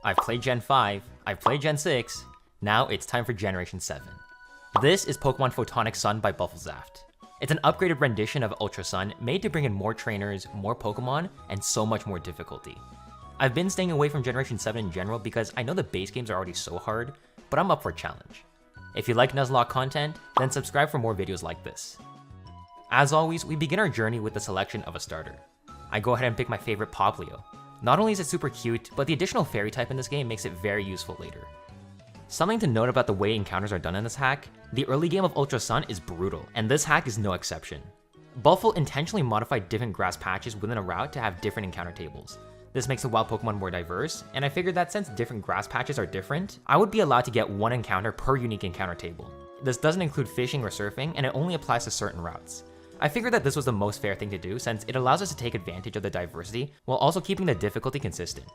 I've played Gen 5, I've played Gen 6, now it's time for Generation 7. This is Pokémon Photonic Sun by BuffelSaft. It's an upgraded rendition of Ultra Sun made to bring in more trainers, more Pokemon, and so much more difficulty. I've been staying away from Generation 7 in general because I know the base games are already so hard, but I'm up for a challenge. If you like Nuzlocke content, then subscribe for more videos like this. As always, we begin our journey with the selection of a starter. I go ahead and pick my favorite Poplio. Not only is it super cute, but the additional fairy type in this game makes it very useful later. Something to note about the way encounters are done in this hack, the early game of Ultra Sun is brutal, and this hack is no exception. Buffel intentionally modified different grass patches within a route to have different encounter tables. This makes the wild Pokemon more diverse, and I figured that since different grass patches are different, I would be allowed to get one encounter per unique encounter table. This doesn't include fishing or surfing, and it only applies to certain routes. I figured that this was the most fair thing to do since it allows us to take advantage of the diversity while also keeping the difficulty consistent.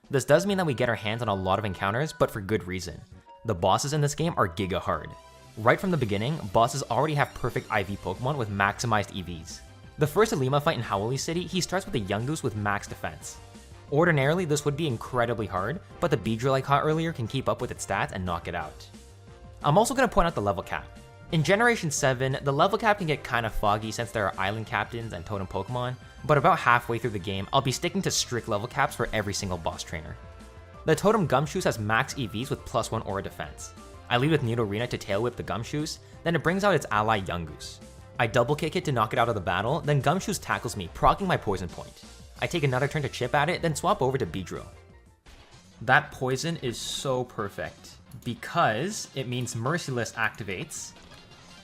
This does mean that we get our hands on a lot of encounters, but for good reason. The bosses in this game are giga hard. Right from the beginning, bosses already have perfect IV Pokemon with maximized EVs. The first Alima fight in Howley City, he starts with a Yungoos with max defense. Ordinarily, this would be incredibly hard, but the Beedrill I caught earlier can keep up with its stats and knock it out. I'm also going to point out the level cap. In Generation 7, the level cap can get kinda foggy since there are island captains and totem Pokemon, but about halfway through the game, I'll be sticking to strict level caps for every single boss trainer. The totem Gumshoos has max EVs with +1 aura defense. I lead with Nidorina to tail whip the Gumshoos, then it brings out its ally Yungoos. I double kick it to knock it out of the battle, then Gumshoos tackles me, proccing my poison point. I take another turn to chip at it, then swap over to Beedrill. That poison is so perfect, because it means Merciless activates,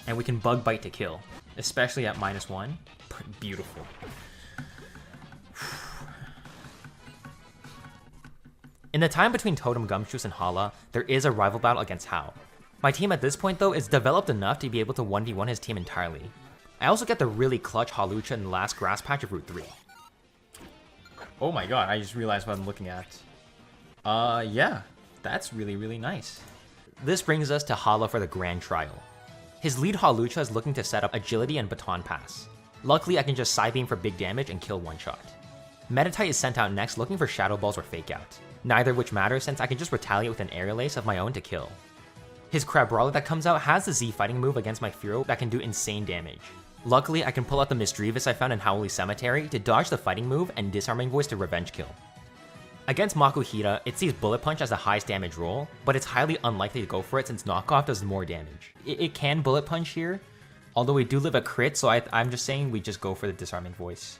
and we can Bug Bite to kill, especially at -1. Beautiful. In the time between Totem Gumshoos and Hala, there is a rival battle against Hao. My team at this point though is developed enough to be able to 1v1 his team entirely. I also get the really clutch Hawlucha in the last grass patch of Route 3. Oh my god, I just realized what I'm looking at. Yeah, that's really nice. This brings us to Hala for the Grand Trial. His lead Hawlucha is looking to set up Agility and Baton Pass. Luckily, I can just Psy Beam for big damage and kill one shot. Meditite is sent out next looking for Shadow Balls or Fake Out, neither of which matters since I can just retaliate with an Aerial Ace of my own to kill. His Crabrawler that comes out has the Z fighting move against my Fearow that can do insane damage. Luckily, I can pull out the Misdreavus I found in Howley Cemetery to dodge the fighting move and Disarming Voice to revenge kill. Against Makuhita, it sees Bullet Punch as the highest damage roll, but it's highly unlikely to go for it since Knockoff does more damage. It can Bullet Punch here, although we do live a crit, so I'm just saying we just go for the Disarming Voice.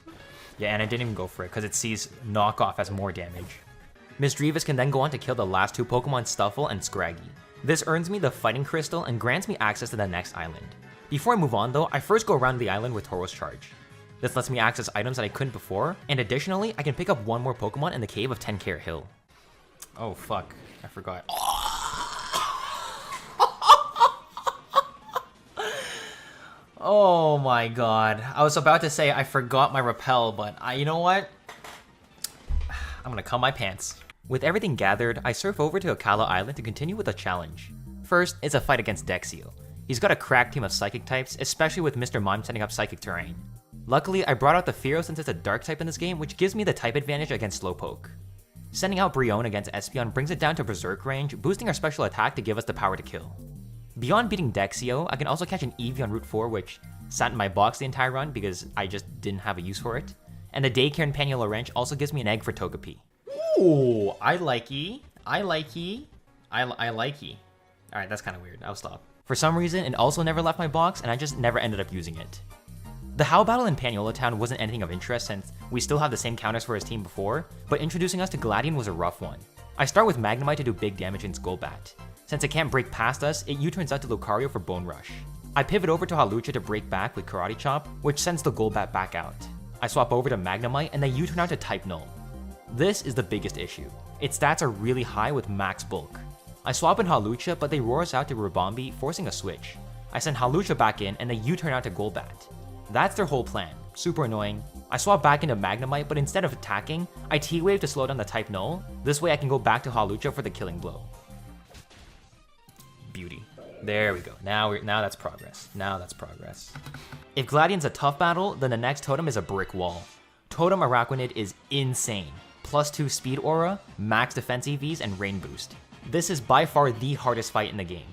Yeah, and I didn't even go for it because it sees Knockoff as more damage. Misdreavus can then go on to kill the last two Pokemon Stuffle and Scraggy. This earns me the Fighting Crystal and grants me access to the next island. Before I move on though, I first go around the island with Tauros Charge. This lets me access items that I couldn't before, and additionally, I can pick up one more Pokemon in the cave of 10 Carat Hill. Oh fuck, I forgot. Oh my god, I was about to say I forgot my Repel, but you know what? I'm gonna cum my pants. With everything gathered, I surf over to Akala Island to continue with a challenge. First, it's a fight against Dexio. He's got a crack team of Psychic types, especially with Mr. Mime setting up Psychic terrain. Luckily, I brought out the Fearow since it's a Dark type in this game, which gives me the type advantage against Slowpoke. Sending out Brionne against Espeon brings it down to Berserk range, boosting our special attack to give us the power to kill. Beyond beating Dexio, I can also catch an Eevee on Route 4, which sat in my box the entire run because I just didn't have a use for it. And the Daycare and Panula Wrench also gives me an egg for Togepi. Ooh, I likey. Alright, that's kind of weird. I'll stop. For some reason, it also never left my box, and I just never ended up using it. The Hao battle in Paniola Town wasn't anything of interest since we still have the same counters for his team before, but introducing us to Gladion was a rough one. I start with Magnemite to do big damage against Golbat. Since it can't break past us, it U-turns out to Lucario for Bone Rush. I pivot over to Hawlucha to break back with Karate Chop, which sends the Golbat back out. I swap over to Magnemite and they U-turn out to Type Null. This is the biggest issue. Its stats are really high with max bulk. I swap in Hawlucha, but they roar us out to Ribombee, forcing a switch. I send Hawlucha back in and they U-turn out to Golbat. That's their whole plan. Super annoying. I swap back into Magnemite, but instead of attacking, I T-Wave to slow down the Type Null. This way I can go back to Hawlucha for the killing blow. Beauty. There we go. Now that's progress. If Gladion's a tough battle, then the next totem is a brick wall. Totem Araquanid is insane. +2 speed aura, max defense EVs, and rain boost. This is by far the hardest fight in the game.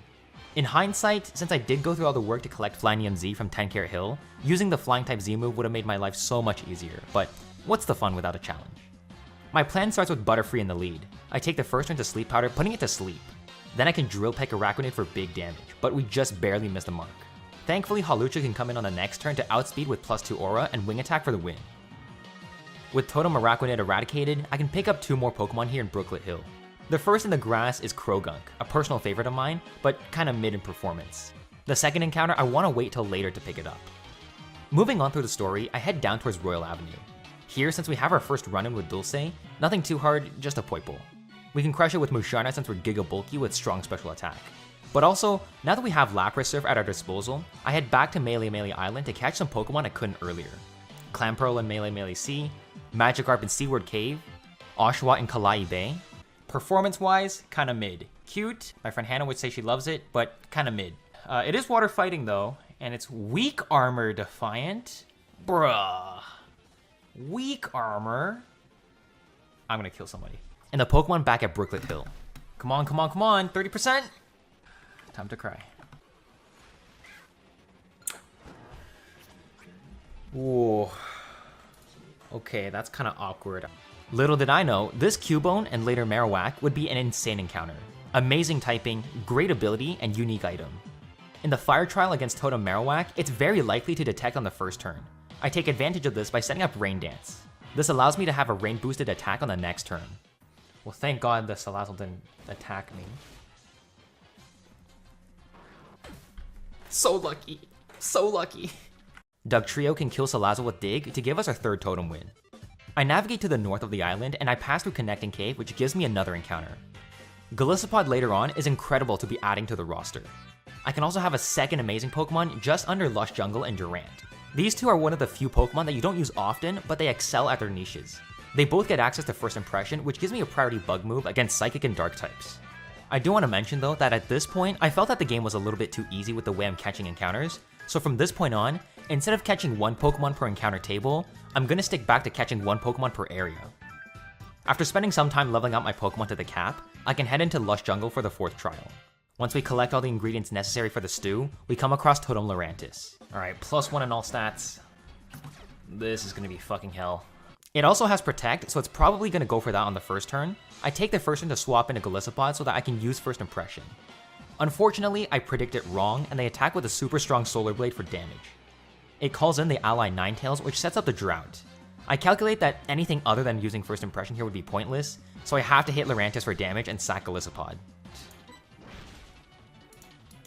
In hindsight, since I did go through all the work to collect Flying Z from 10 Carat Hill, using the Flying type Z move would have made my life so much easier, but what's the fun without a challenge? My plan starts with Butterfree in the lead. I take the first turn to Sleep Powder, putting it to sleep. Then I can Drill Peck Araquanid for big damage, but we just barely missed the mark. Thankfully, Hawlucha can come in on the next turn to outspeed with +2 aura and wing attack for the win. With Totem Araquanid eradicated, I can pick up 2 more Pokemon here in Brooklet Hill. The first in the grass is Krogunk, a personal favorite of mine, but kinda mid in performance. The second encounter, I wanna wait till later to pick it up. Moving on through the story, I head down towards Royal Avenue. Here, since we have our first run-in with Dulce, nothing too hard, just a Poipole. We can crush it with Musharna since we're Giga Bulky with strong special attack. But also, now that we have Lapras Surf at our disposal, I head back to Melee Island to catch some Pokemon I couldn't earlier. Clamperl in Melee Sea, Magikarp in Seaward Cave, Oshawott in Kalai Bay. Performance-wise, kinda mid. Cute, my friend Hannah would say she loves it, but kinda mid. It is water fighting though, and it's weak armor defiant. Bruh. Weak armor? I'm gonna kill somebody. And the Pokemon back at Brooklet Hill. Come on, 30%? Time to cry. Whoa. Okay, that's kind of awkward. Little did I know, this Cubone and later Marowak would be an insane encounter. Amazing typing, great ability, and unique item. In the fire trial against Totem Marowak, it's very likely to detect on the first turn. I take advantage of this by setting up Rain Dance. This allows me to have a rain boosted attack on the next turn. Well, thank God the Salazzle didn't attack me. So lucky. So lucky. Dugtrio can kill Salazzle with Dig to give us our third totem win. I navigate to the north of the island and I pass through Connecting Cave, which gives me another encounter. Golisopod later on is incredible to be adding to the roster. I can also have a second amazing Pokemon just under Lush Jungle and Durant. These two are one of the few Pokemon that you don't use often, but they excel at their niches. They both get access to First Impression, which gives me a priority bug move against Psychic and Dark types. I do want to mention though that at this point, I felt that the game was a little bit too easy with the way I'm catching encounters, so from this point on, instead of catching 1 Pokemon per encounter table, I'm gonna stick back to catching 1 Pokemon per area. After spending some time leveling up my Pokemon to the cap, I can head into Lush Jungle for the 4th trial. Once we collect all the ingredients necessary for the stew, we come across Totem Lurantis. Alright, +1 in all stats. This is gonna be fucking hell. It also has Protect, so it's probably gonna go for that on the first turn. I take the first turn to swap into Golisopod so that I can use First Impression. Unfortunately, I predict it wrong, and they attack with a super strong Solar Blade for damage. It calls in the ally Ninetales, which sets up the Drought. I calculate that anything other than using First Impression here would be pointless, so I have to hit Lurantis for damage and sack Golisopod.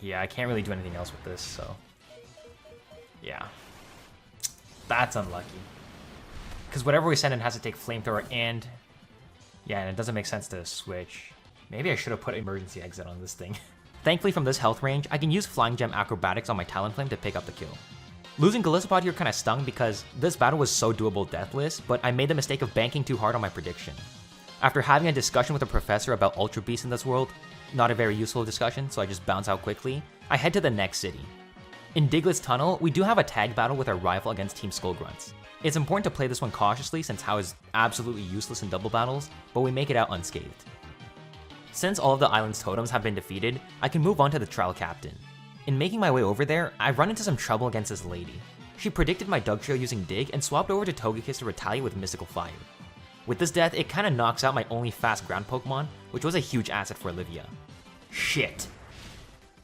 Yeah, I can't really do anything else with this, so... yeah. That's unlucky. Because whatever we send in has to take Flamethrower and... yeah, and it doesn't make sense to switch. Maybe I should have put Emergency Exit on this thing. Thankfully from this health range, I can use Flying Gem Acrobatics on my Talonflame to pick up the kill. Losing Golisopod here kinda stung because this battle was so doable deathless, but I made the mistake of banking too hard on my prediction. After having a discussion with a professor about Ultra Beasts in this world, not a very useful discussion, so I just bounce out quickly, I head to the next city. In Diglett's Tunnel, we do have a tag battle with our rival against Team Skullgrunts. It's important to play this one cautiously since How is absolutely useless in double battles, but we make it out unscathed. Since all of the island's totems have been defeated, I can move on to the trial captain. In making my way over there, I run into some trouble against this lady. She predicted my Dugtrio using Dig and swapped over to Togekiss to retaliate with Mystical Fire. With this death, it kinda knocks out my only fast ground Pokemon, which was a huge asset for Olivia. Shit.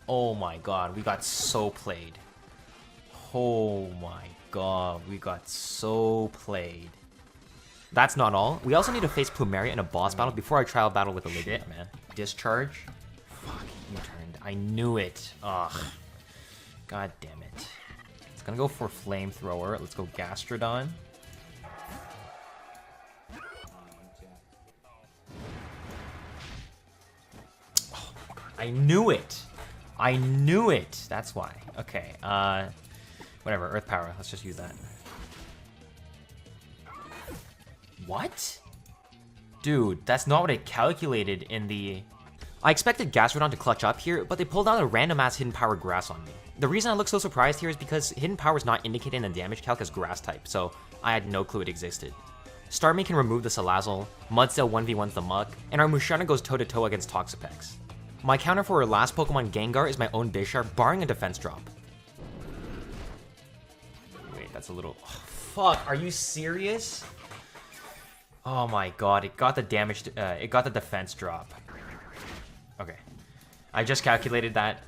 Oh my god, we got so played. Oh my god, we got so played. That's not all. We also need to face Plumeria in a boss battle before our trial battle with Olivia. Shit, man. Discharge? Fuck, you turned. I knew it. Ugh. God damn it. It's gonna go for Flamethrower. Let's go Gastrodon. Oh my god. I knew it! I knew it! That's why. Okay, whatever, Earth Power. Let's just use that. What? Dude, that's not what I calculated in the... I expected Gastrodon to clutch up here, but they pulled out a random-ass Hidden Power Grass on me. The reason I look so surprised here is because Hidden Power is not indicated in the damage calc as Grass type, so I had no clue it existed. Starmie can remove the Salazzle, Mudsdale 1v1s the Muk, and our Musharna goes toe-to-toe against Toxapex. My counter for our last Pokemon Gengar is my own Bisharp, barring a defense drop. Wait, that's a little... Oh, fuck, are you serious? Oh my god, it got the damage, it got the defense drop. Okay. I just calculated that.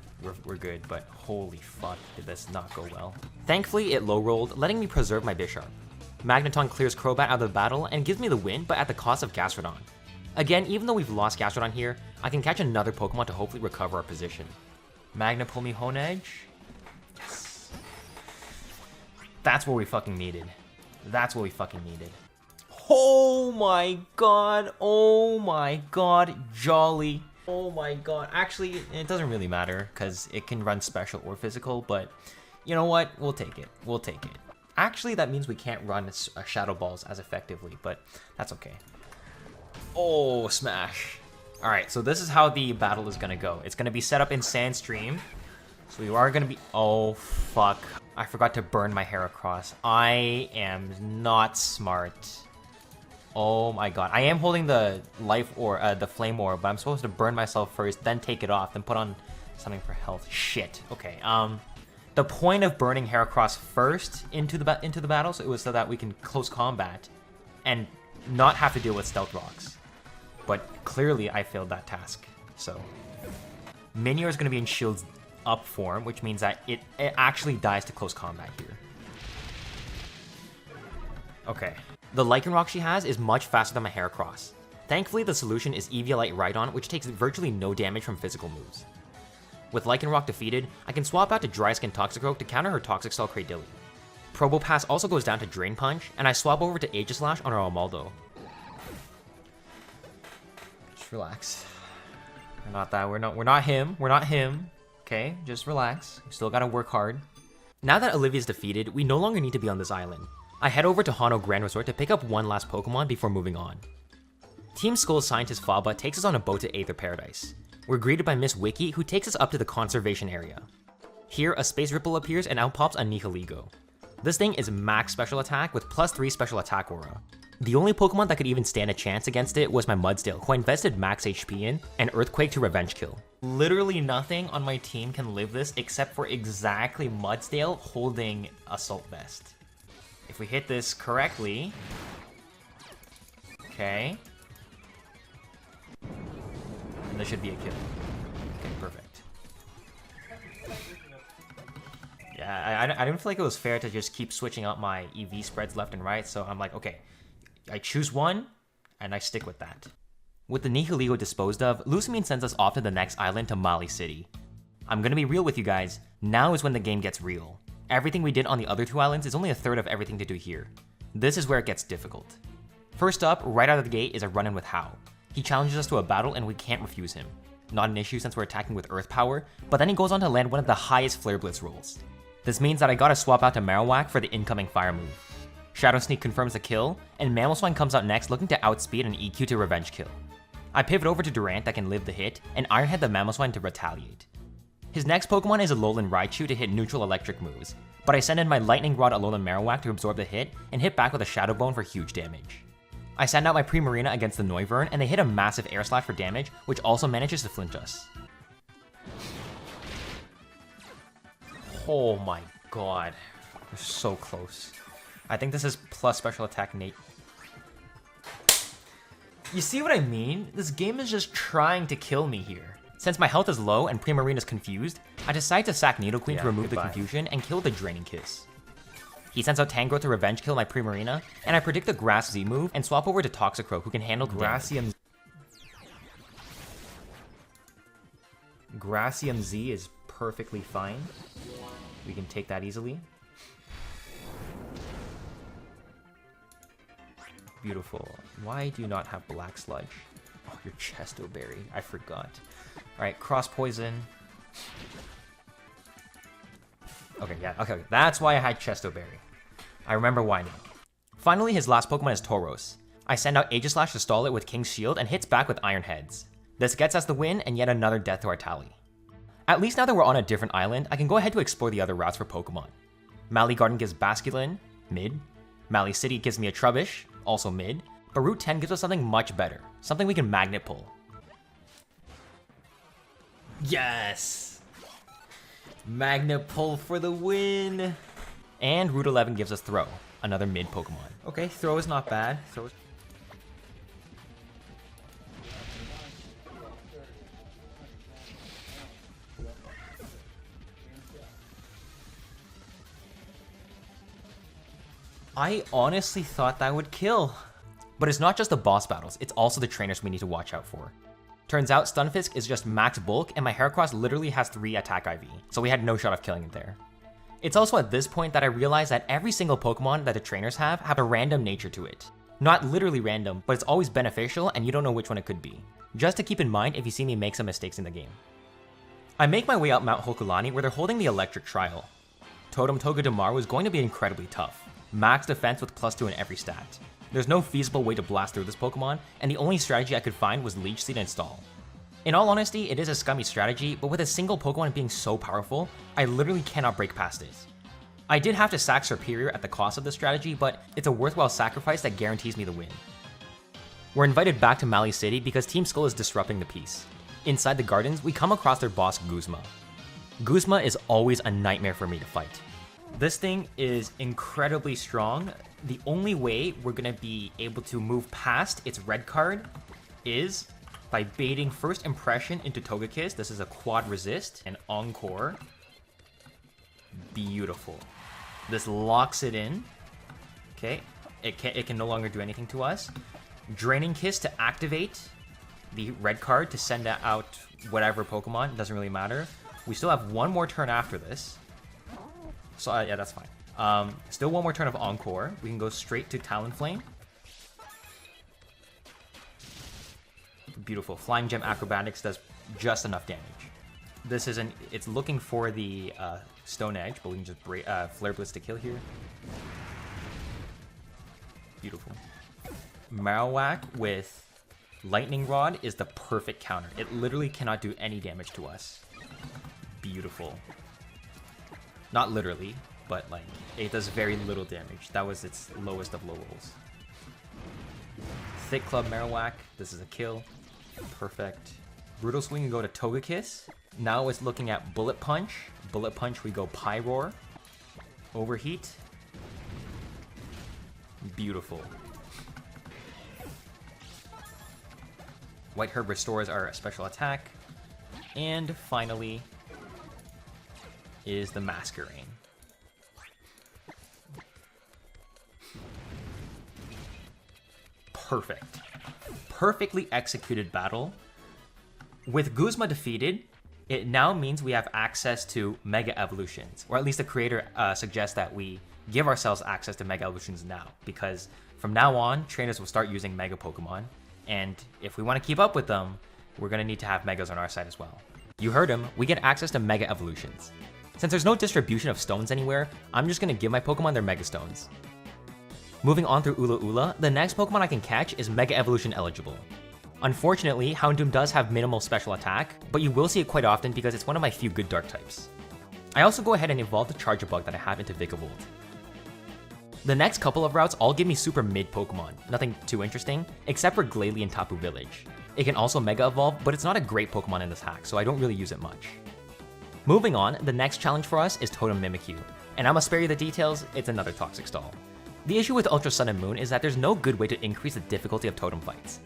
We're good, but holy fuck, did this not go well. Thankfully, it low-rolled, letting me preserve my Bisharp. Magneton clears Crobat out of the battle and gives me the win, but at the cost of Gastrodon. Again, even though we've lost Gastrodon here, I can catch another Pokemon to hopefully recover our position. Magna pull me Honedge. Yes. That's what we fucking needed. That's what we fucking needed. Oh my god, Jolly. Oh my god. Actually, it doesn't really matter because it can run special or physical, but you know what? We'll take it. We'll take it. Actually, that means we can't run Shadow Balls as effectively, but that's okay. Oh, smash. Alright, so this is how the battle is gonna go. It's gonna be set up in Sandstream. So we are gonna be... Oh, fuck. I forgot to burn my Heracross. I am not smart. Oh my god. I am holding the life or the flame orb, but I'm supposed to burn myself first, then take it off, then put on something for health. Shit. Okay. The point of burning Heracross first into the battle, so it was so that we can close combat and not have to deal with Stealth Rocks. But clearly, I failed that task. So Minior is going to be in Shields Up form, which means that it actually dies to close combat here. Okay. The Lycanroc she has is much faster than my Heracross. Thankfully, the solution is Eviolite Rhydon, which takes virtually no damage from physical moves. With Lycanroc defeated, I can swap out to Dry Skin Toxicroak to counter her Toxic Stall Cradily. Probopass also goes down to Drain Punch, and I swap over to Aegislash on our Amaldo. Just relax. We're not him. Okay, just relax. We still gotta work hard. Now that Olivia's defeated, we no longer need to be on this island. I head over to Hano Grand Resort to pick up one last Pokemon before moving on. Team Skull's scientist Faba takes us on a boat to Aether Paradise. We're greeted by Miss Wiki, who takes us up to the conservation area. Here, a Space Ripple appears and out pops a Nihilego. This thing is max special attack with +3 special attack aura. The only Pokemon that could even stand a chance against it was my Mudsdale, who I invested max HP in, and Earthquake to revenge kill. Literally nothing on my team can live this except for exactly Mudsdale holding Assault Vest. If we hit this correctly... Okay. And this should be a kill. Okay, perfect. Yeah, I didn't feel like it was fair to just keep switching out my EV spreads left and right, so I'm like, okay, I choose one, and I stick with that. With the Nihilego disposed of, Lusamine sends us off to the next island to Mali City. I'm gonna be real with you guys, now is when the game gets real. Everything we did on the other two islands is only a third of everything to do here. This is where it gets difficult. First up, right out of the gate is a run-in with Hao. He challenges us to a battle and we can't refuse him. Not an issue since we're attacking with Earth Power, but then he goes on to land one of the highest Flare Blitz rolls. This means that I gotta swap out to Marowak for the incoming Fire move. Shadow Sneak confirms the kill, and Mamoswine comes out next looking to outspeed and EQ to revenge kill. I pivot over to Durant that can live the hit, and Ironhead the Mamoswine to retaliate. His next Pokemon is Alolan Raichu to hit neutral electric moves, but I send in my Lightning Rod Alolan Marowak to absorb the hit and hit back with a Shadow Bone for huge damage. I send out my Primarina against the Noivern, and they hit a massive Air Slash for damage, which also manages to flinch us. Oh my god. We're so close. I think this is plus special attack Nate. You see what I mean? This game is just trying to kill me here. Since my health is low and Primarina's confused, I decide to sack Nidoqueen to remove the confusion and kill the Draining Kiss. He sends out Tangrowth to revenge kill my Primarina, and I predict the Grass Z move and swap over to Toxicroak, who can handle Gracium. Gracium Z is perfectly fine. We can take that easily. Beautiful. Why do you not have Black Sludge? Oh, your Chesto Berry. I forgot. Alright, Cross Poison. Okay, yeah, okay. That's why I had Chesto Berry. I remember why now. Finally, his last Pokemon is Tauros. I send out Aegislash to stall it with King's Shield and hits back with Iron Heads. This gets us the win and yet another death to our tally. At least now that we're on a different island, I can go ahead to explore the other routes for Pokemon. Mali Garden gives Basculin, mid. Mali City gives me a Trubbish, also mid, but Route 10 gives us something much better, something we can magnet pull. Yes! Magnet pull for the win! And Route 11 gives us Throw, another mid Pokemon. Okay, Throw is not bad. Throw is... I honestly thought that would kill. But it's not just the boss battles, it's also the trainers we need to watch out for. Turns out Stunfisk is just max bulk and my Heracross literally has 3 attack IV, so we had no shot of killing it there. It's also at this point that I realized that every single Pokemon that the trainers have a random nature to it. Not literally random, but it's always beneficial and you don't know which one it could be. Just to keep in mind if you see me make some mistakes in the game. I make my way up Mount Hokulani where they're holding the electric trial. Totem Togedemaru is going to be incredibly tough. Max defense with +2 in every stat. There's no feasible way to blast through this Pokemon, and the only strategy I could find was Leech Seed and Stall. In all honesty, it is a scummy strategy, but with a single Pokemon being so powerful, I literally cannot break past it. I did have to sack Superior at the cost of this strategy, but it's a worthwhile sacrifice that guarantees me the win. We're invited back to Mali City because Team Skull is disrupting the peace. Inside the gardens, we come across their boss Guzma. Guzma is always a nightmare for me to fight. This thing is incredibly strong. The only way we're gonna be able to move past its red card is by baiting First Impression into Togekiss. This is a quad resist and Encore. Beautiful. This locks it in. Okay, it can no longer do anything to us. Draining Kiss to activate the red card to send out whatever Pokemon, doesn't really matter. We still have one more turn after this. So yeah, that's fine. Still one more turn of Encore. We can go straight to Talonflame. Beautiful. Flying Gem Acrobatics does just enough damage. This isn't... It's looking for the Stone Edge, but we can just Flare Blitz to kill here. Beautiful. Marowak with Lightning Rod is the perfect counter. It literally cannot do any damage to us. Beautiful. Not literally, but like, it does very little damage. That was its lowest of low rolls. Thick Club Marowak, this is a kill. Perfect. Brutal Swing and go to Togekiss. Now it's looking at Bullet Punch. Bullet Punch, we go Pyroar. Overheat. Beautiful. White Herb restores our special attack. And finally is the Masquerain. Perfect. Perfectly executed battle. With Guzma defeated, it now means we have access to Mega Evolutions, or at least the creator suggests that we give ourselves access to Mega Evolutions now, because from now on, trainers will start using Mega Pokemon, and if we want to keep up with them, we're going to need to have Megas on our side as well. You heard him, we get access to Mega Evolutions. Since there's no distribution of stones anywhere, I'm just going to give my Pokemon their Mega Stones. Moving on through Ula Ula, the next Pokemon I can catch is Mega Evolution eligible. Unfortunately, Houndoom does have minimal special attack, but you will see it quite often because it's one of my few good Dark types. I also go ahead and evolve the Charjabug that I have into Vikavolt. The next couple of routes all give me super mid Pokemon, nothing too interesting, except for Glalie and Tapu Village. It can also Mega Evolve, but it's not a great Pokemon in this hack, so I don't really use it much. Moving on, the next challenge for us is Totem Mimikyu, and I'ma spare you the details, it's another Toxic Stall. The issue with Ultra Sun and Moon is that there's no good way to increase the difficulty of Totem fights.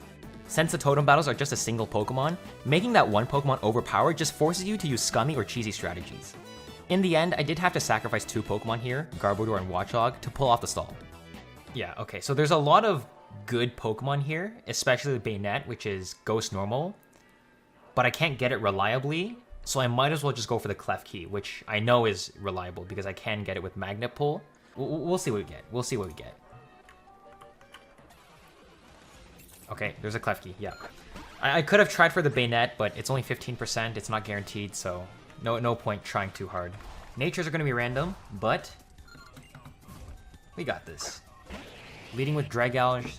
Since the Totem battles are just a single Pokemon, making that one Pokemon overpowered just forces you to use scummy or cheesy strategies. In the end, I did have to sacrifice 2 Pokemon here, Garbodor and Watchog, to pull off the stall. Yeah, okay, so there's a lot of good Pokemon here, especially the Bayonet, which is Ghost Normal, but I can't get it reliably, so I might as well just go for the Klefki, which I know is reliable because I can get it with Magnet Pull. We'll see what we get. We'll see what we get. Okay, there's a Klefki, yeah. I could have tried for the Bayonet, but it's only 15%, it's not guaranteed, so no point trying too hard. Natures are going to be random, but we got this. Leading with Dragouge,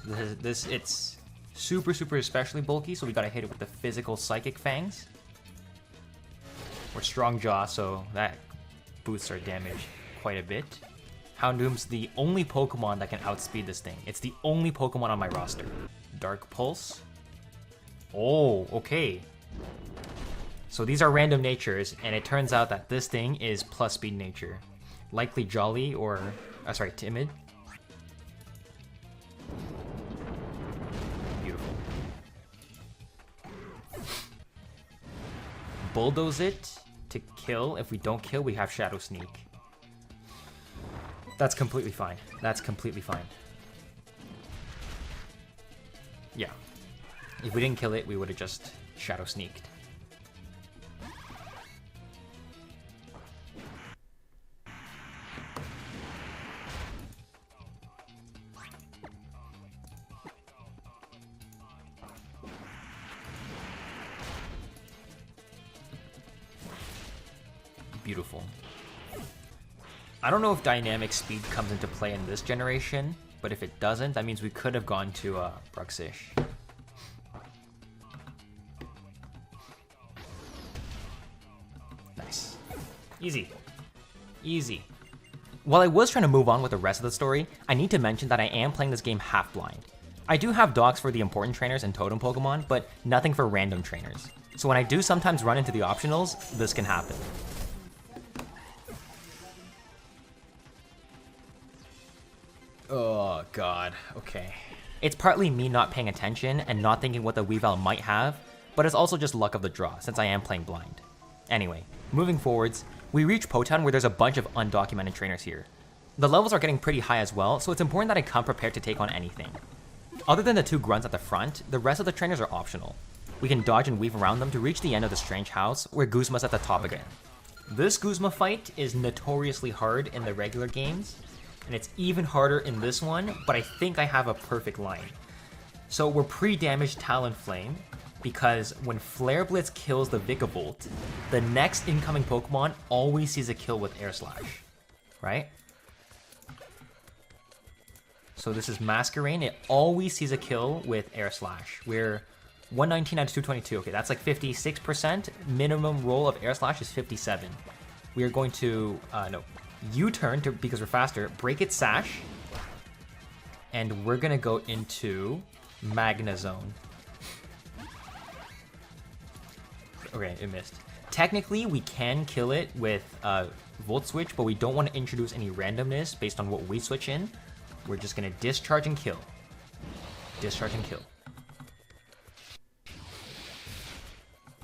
it's super especially bulky, so we got to hit it with the physical Psychic Fangs. Or Strong Jaw, so that boosts our damage quite a bit. Houndoom's the only Pokemon that can outspeed this thing. It's the only Pokemon on my roster. Dark Pulse. Oh, okay. So these are random natures, and it turns out that this thing is plus speed nature. Likely Jolly or, sorry, Timid. Beautiful. Bulldoze it to kill. If we don't kill, we have Shadow Sneak. That's completely fine. That's completely fine. Yeah. If we didn't kill it, we would have just Shadow Sneaked. Beautiful. I don't know if dynamic speed comes into play in this generation, but if it doesn't, that means we could have gone to Bruxish. Nice. Easy. Easy. While I was trying to move on with the rest of the story, I need to mention that I am playing this game half blind. I do have dogs for the important trainers and totem Pokemon, but nothing for random trainers. So when I do sometimes run into the optionals, this can happen. Oh god, okay. It's partly me not paying attention and not thinking what the Weavile might have, but it's also just luck of the draw since I am playing blind. Anyway, moving forwards, we reach Potown where there's a bunch of undocumented trainers here. The levels are getting pretty high as well, so it's important that I come prepared to take on anything. Other than the two grunts at the front, the rest of the trainers are optional. We can dodge and weave around them to reach the end of the Strange House, where Guzma's at the top again. This Guzma fight is notoriously hard in the regular games, and it's even harder in this one, but I think I have a perfect line. So we're pre-damaged Talonflame, because when Flare Blitz kills the Vikavolt, the next incoming Pokemon always sees a kill with Air Slash, right? So this is Masquerain, it always sees a kill with Air Slash. We're 119 out of 222, okay, that's like 56%. Minimum roll of Air Slash is 57. We are going to, U-turn because we're faster, break its sash, and we're gonna go into Magna Zone. Okay, it missed. Technically, we can kill it with Volt Switch, but we don't want to introduce any randomness based on what we switch in. We're just gonna discharge and kill. Discharge and kill.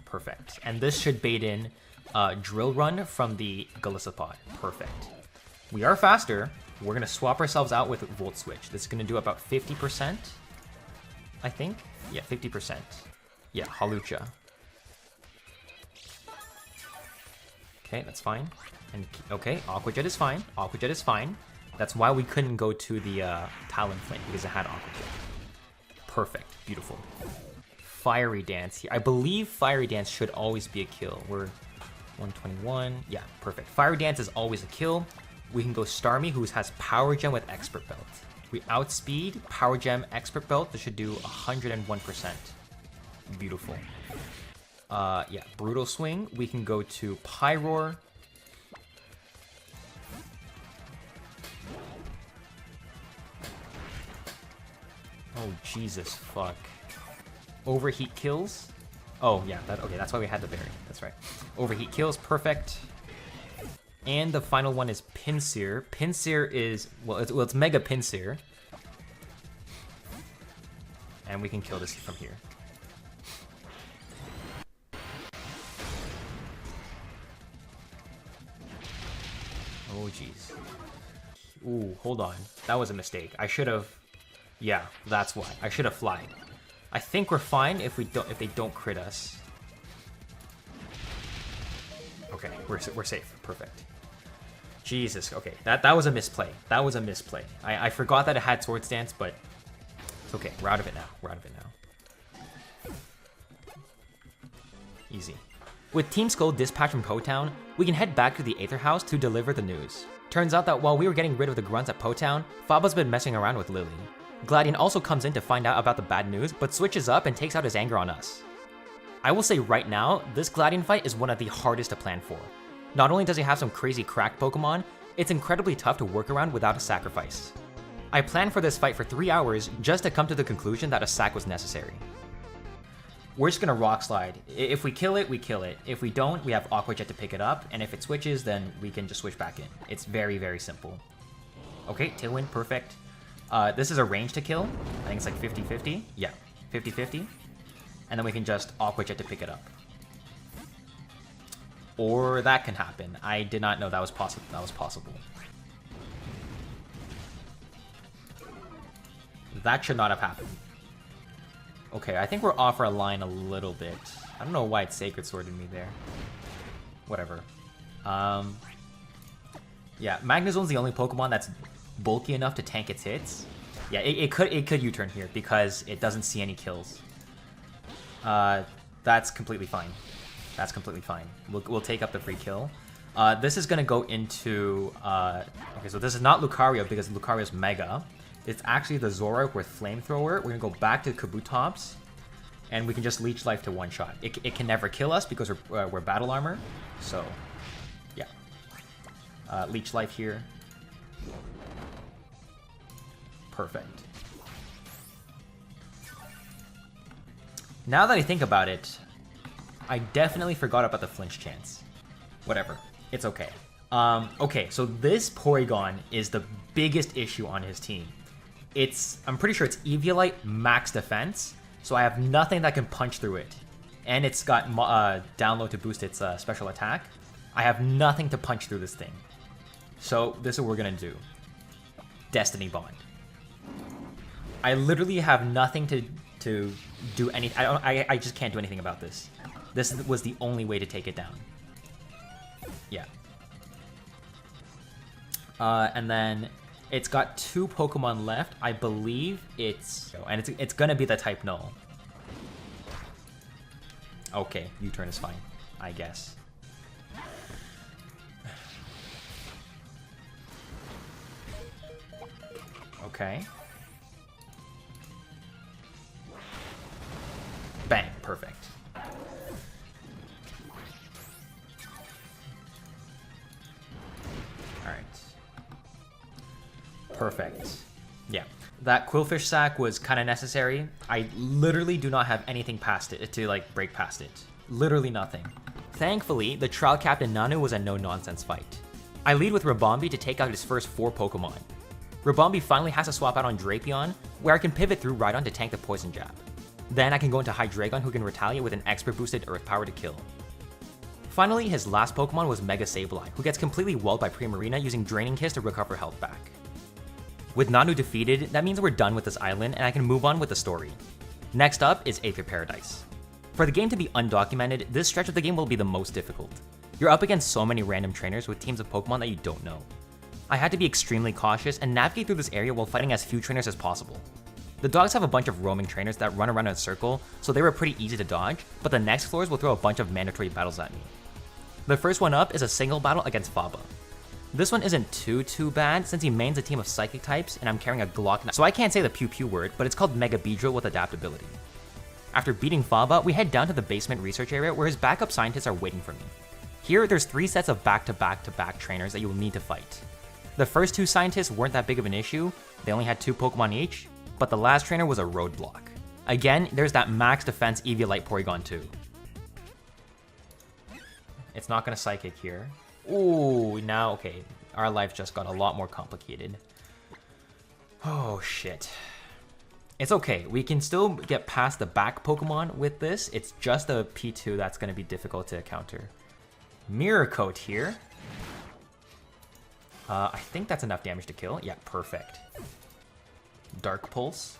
Perfect. And this should bait in Drill Run from the Golisopod. Perfect. We are faster. We're going to swap ourselves out with Volt Switch. This is going to do about 50%, I think. Yeah, 50%. Yeah, Hawlucha. Okay, that's fine. And okay, Aqua Jet is fine. Aqua Jet is fine. That's why we couldn't go to the Talonflame, because it had Aqua Jet. Perfect. Beautiful. Fiery Dance here. I believe Fiery Dance should always be a kill. We're 121. Yeah, perfect. Fiery Dance is always a kill. We can go Starmie, who has Power Gem with Expert Belt. We outspeed, Power Gem, Expert Belt. This should do 101%. Beautiful. Yeah, Brutal Swing. We can go to Pyroar. Oh, Jesus, fuck. Overheat kills. Oh, yeah, okay, that's why we had the berry. That's right. Overheat kills, perfect. And the final one is Pinsir. Pinsir is, well, it's Mega Pinsir. And we can kill this from here. Oh, jeez. Ooh, hold on. That was a mistake. I should have... Yeah, that's why. I should have flagged. I think we're fine if they don't crit us. Okay, we're safe. Perfect. Jesus, okay. That was a misplay. That was a misplay. I forgot that it had Swords Dance, but it's okay. We're out of it now. We're out of it now. Easy. With Team Skull dispatched from Potown, we can head back to the Aether House to deliver the news. Turns out that while we were getting rid of the grunts at Potown, Faba's been messing around with Lily. Gladion also comes in to find out about the bad news, but switches up and takes out his anger on us. I will say right now, this Gladion fight is one of the hardest to plan for. Not only does he have some crazy cracked Pokemon, It's incredibly tough to work around without a sacrifice. I planned for this fight for 3 hours just to come to the conclusion that a sack was necessary. We're just gonna Rock Slide. If we kill it, we kill it. If we don't, we have Aqua Jet to pick it up, and if it switches, then we can just switch back in. It's very, very simple. Okay, Tailwind, perfect. This is a range to kill. I think it's like 50-50. Yeah, 50-50. And then we can just Aqua Jet to pick it up. Or that can happen. I did not know that was possible. That should not have happened. Okay, I think we're off our line a little bit. I don't know why it Sacred Sworded me there. Whatever. Yeah, Magnezone's the only Pokemon that's bulky enough to tank its hits. Yeah, it could U-turn here because it doesn't see any kills. That's completely fine. That's completely fine. We'll take up the free kill. This is gonna go into okay, so this is not Lucario because Lucario's Mega. It's actually the Zoroark with Flamethrower. We're gonna go back to Kabutops, and we can just Leech Life to one shot. It can never kill us because we're Battle Armor. So, yeah. Leech Life here. Perfect. Now that I think about it, I definitely forgot about the flinch chance. Whatever. It's okay. Okay, so this Porygon is the biggest issue on his team. I'm pretty sure it's Eviolite max defense, so I have nothing that can punch through it. And it's got download to boost its special attack. I have nothing to punch through this thing. So this is what we're gonna do. Destiny Bond. I literally have nothing to do anything. I just can't do anything about this. This was the only way to take it down. Yeah. And then it's got 2 Pokemon left. I believe it's gonna be the type Null. Okay, U-turn is fine, I guess. Okay. Bang, perfect. Perfect. Yeah. That Quillfish sack was kind of necessary. I literally do not have anything past it to like break past it. Literally nothing. Thankfully, the Trial Captain Nanu was a no-nonsense fight. I lead with Ribombee to take out his first 4 Pokemon. Ribombee finally has to swap out on Drapion, where I can pivot through Rhydon to tank the Poison Jab. Then I can go into Hydreigon, who can retaliate with an expert boosted Earth Power to kill. Finally, his last Pokemon was Mega Sableye, who gets completely walled by Primarina using Draining Kiss to recover health back. With Nanu defeated, that means we're done with this island and I can move on with the story. Next up is Aether Paradise. For the game to be undocumented, this stretch of the game will be the most difficult. You're up against so many random trainers with teams of Pokemon that you don't know. I had to be extremely cautious and navigate through this area while fighting as few trainers as possible. The dogs have a bunch of roaming trainers that run around in a circle, so they were pretty easy to dodge, but the next floors will throw a bunch of mandatory battles at me. The first one up is a single battle against Faba. This one isn't too bad since he mains a team of psychic types and I'm carrying a Glock, so I can't say the pew pew word, but it's called Mega Beedrill with adaptability. After beating Faba, we head down to the basement research area where his backup scientists are waiting for me. Here, there's 3 sets of back-to-back-to-back trainers that you will need to fight. The first 2 scientists weren't that big of an issue, they only had 2 Pokemon each, but the last trainer was a roadblock. Again, there's that max defense Eviolite Porygon too. It's not gonna Psychic here. Ooh, now, okay, our life just got a lot more complicated. Oh, shit. It's okay, we can still get past the back Pokemon with this. It's just the P2 that's going to be difficult to counter. Mirror Coat here. I think that's enough damage to kill. Yeah, perfect. Dark Pulse.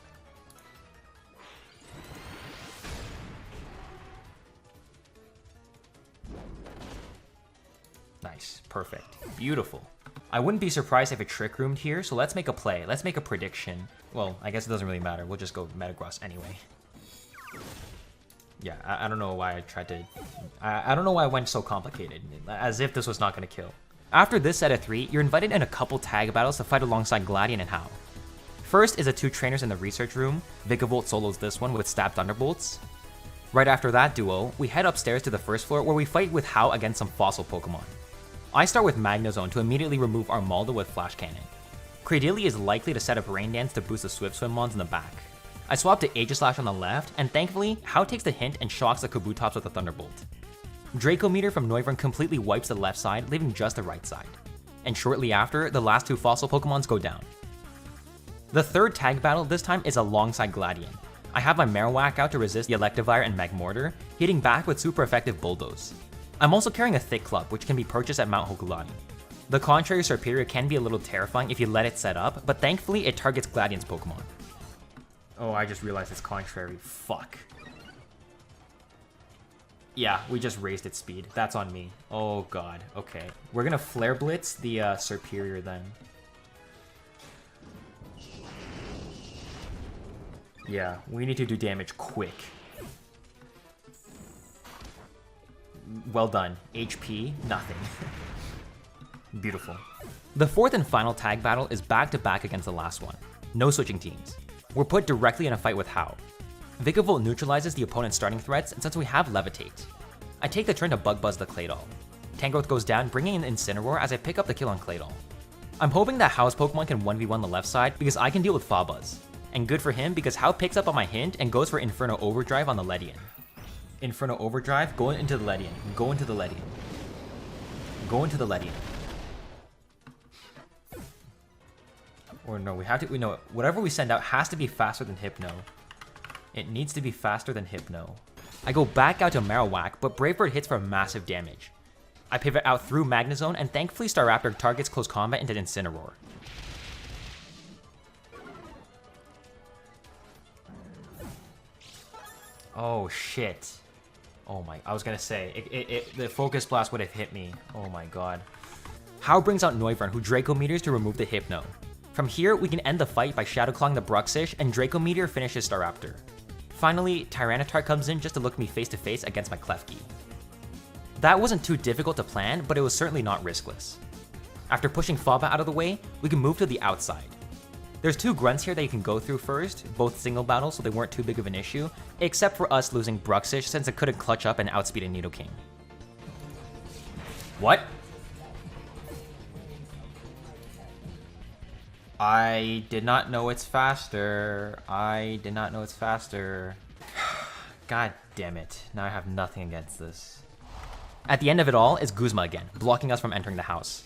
Nice, perfect, beautiful. I wouldn't be surprised if it Trick Roomed here, so let's make a play. Let's make a prediction. Well, I guess it doesn't really matter. We'll just go Metagross anyway. Yeah, I don't know why I tried to... I don't know why I went so complicated, as if this was not going to kill. After this set of 3, you're invited in a couple tag battles to fight alongside Gladion and Hao. First is the 2 trainers in the research room. Vikavolt solos this one with Stab Thunderbolts. Right after that duo, we head upstairs to the first floor where we fight with Hao against some fossil Pokemon. I start with Magnezone to immediately remove Armaldo with Flash Cannon. Cradily is likely to set up Rain Dance to boost the Swift Swim mons in the back. I swap to Aegislash on the left, and thankfully, Hao takes the hint and shocks the Kabutops with a Thunderbolt. Draco Meteor from Noivern completely wipes the left side, leaving just the right side. And shortly after, the last two fossil Pokemons go down. The third tag battle this time is alongside Gladion. I have my Marowak out to resist the Electivire and Magmortar, hitting back with super effective Bulldoze. I'm also carrying a Thick Club, which can be purchased at Mount Hokulani. The Contrary Serperior can be a little terrifying if you let it set up, but thankfully it targets Gladion's Pokemon. Oh, I just realized it's Contrary. Fuck. Yeah, we just raised its speed. That's on me. Oh god, okay. We're gonna Flare Blitz the Serperior then. Yeah, we need to do damage quick. Well done. HP, nothing. Beautiful. The fourth and final tag battle is back-to-back against the last one. No switching teams. We're put directly in a fight with Hao. Vikavolt neutralizes the opponent's starting threats, and since we have Levitate, I take the turn to Bug Buzz the Claydol. Tangrowth goes down, bringing in Incineroar as I pick up the kill on Claydol. I'm hoping that Hao's Pokemon can 1v1 the left side because I can deal with Fabuzz. And good for him because Hao picks up on my hint and goes for Inferno Overdrive on the Ledian. Inferno Overdrive, go into the Ledian, go into the Ledian. Go into the Ledian. Or no, we have to, we know, whatever we send out has to be faster than Hypno. It needs to be faster than Hypno. I go back out to Marowak, but Brave Bird hits for massive damage. I pivot out through Magnezone, and thankfully Staraptor targets close combat into Incineroar. Oh shit. Oh my, I was gonna say, the Focus Blast would have hit me. Oh my god. Hao brings out Noivern, who Draco Meteors to remove the Hypno. From here, we can end the fight by Shadow Clawing the Bruxish, and Draco Meteor finishes Staraptor. Finally, Tyranitar comes in just to look me face to face against my Klefki. That wasn't too difficult to plan, but it was certainly not riskless. After pushing Faba out of the way, we can move to the outside. There's two grunts here that you can go through first, both single battles so they weren't too big of an issue, except for us losing Bruxish since it couldn't clutch up and outspeed a Nidoking. What? I did not know it's faster. I did not know it's faster. God damn it. Now I have nothing against this. At the end of it all is Guzma again, blocking us from entering the house.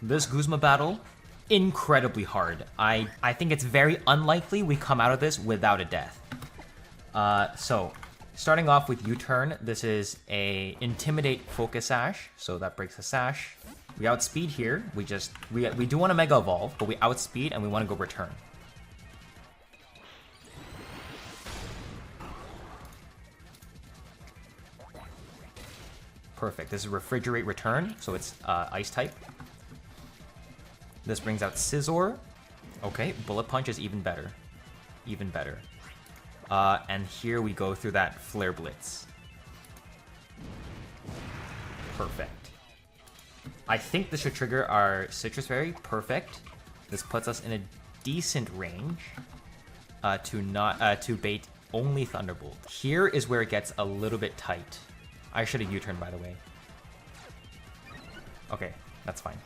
This Guzma battle, incredibly hard. I think it's very unlikely we come out of this without a death. So, starting off with U-turn, this is a Intimidate Focus Sash, so that breaks the Sash. We outspeed here, we do want to Mega Evolve, but we outspeed and we want to go return. Perfect, this is Refrigerate Return, so it's Ice type. This brings out Scizor. Okay, Bullet Punch is even better. Even better. And here we go through that Flare Blitz. Perfect. I think this should trigger our Citrus Berry. Perfect. This puts us in a decent range to bait only Thunderbolt. Here is where it gets a little bit tight. I should have U-turned, by the way. Okay, that's fine.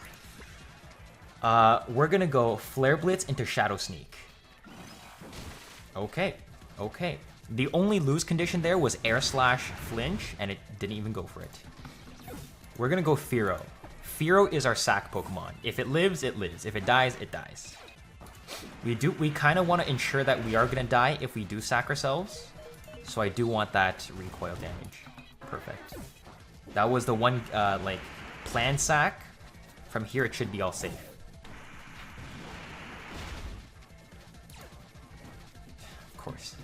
We're gonna go Flare Blitz into Shadow Sneak. Okay, okay. The only lose condition there was Air Slash Flinch, and it didn't even go for it. We're gonna go Fearow. Fearow is our sack Pokemon. If it lives, it lives. If it dies, it dies. We kind of want to ensure that we are gonna die if we do sack ourselves. So I do want that recoil damage. Perfect. That was the one like planned sack. From here, it should be all safe. Of course.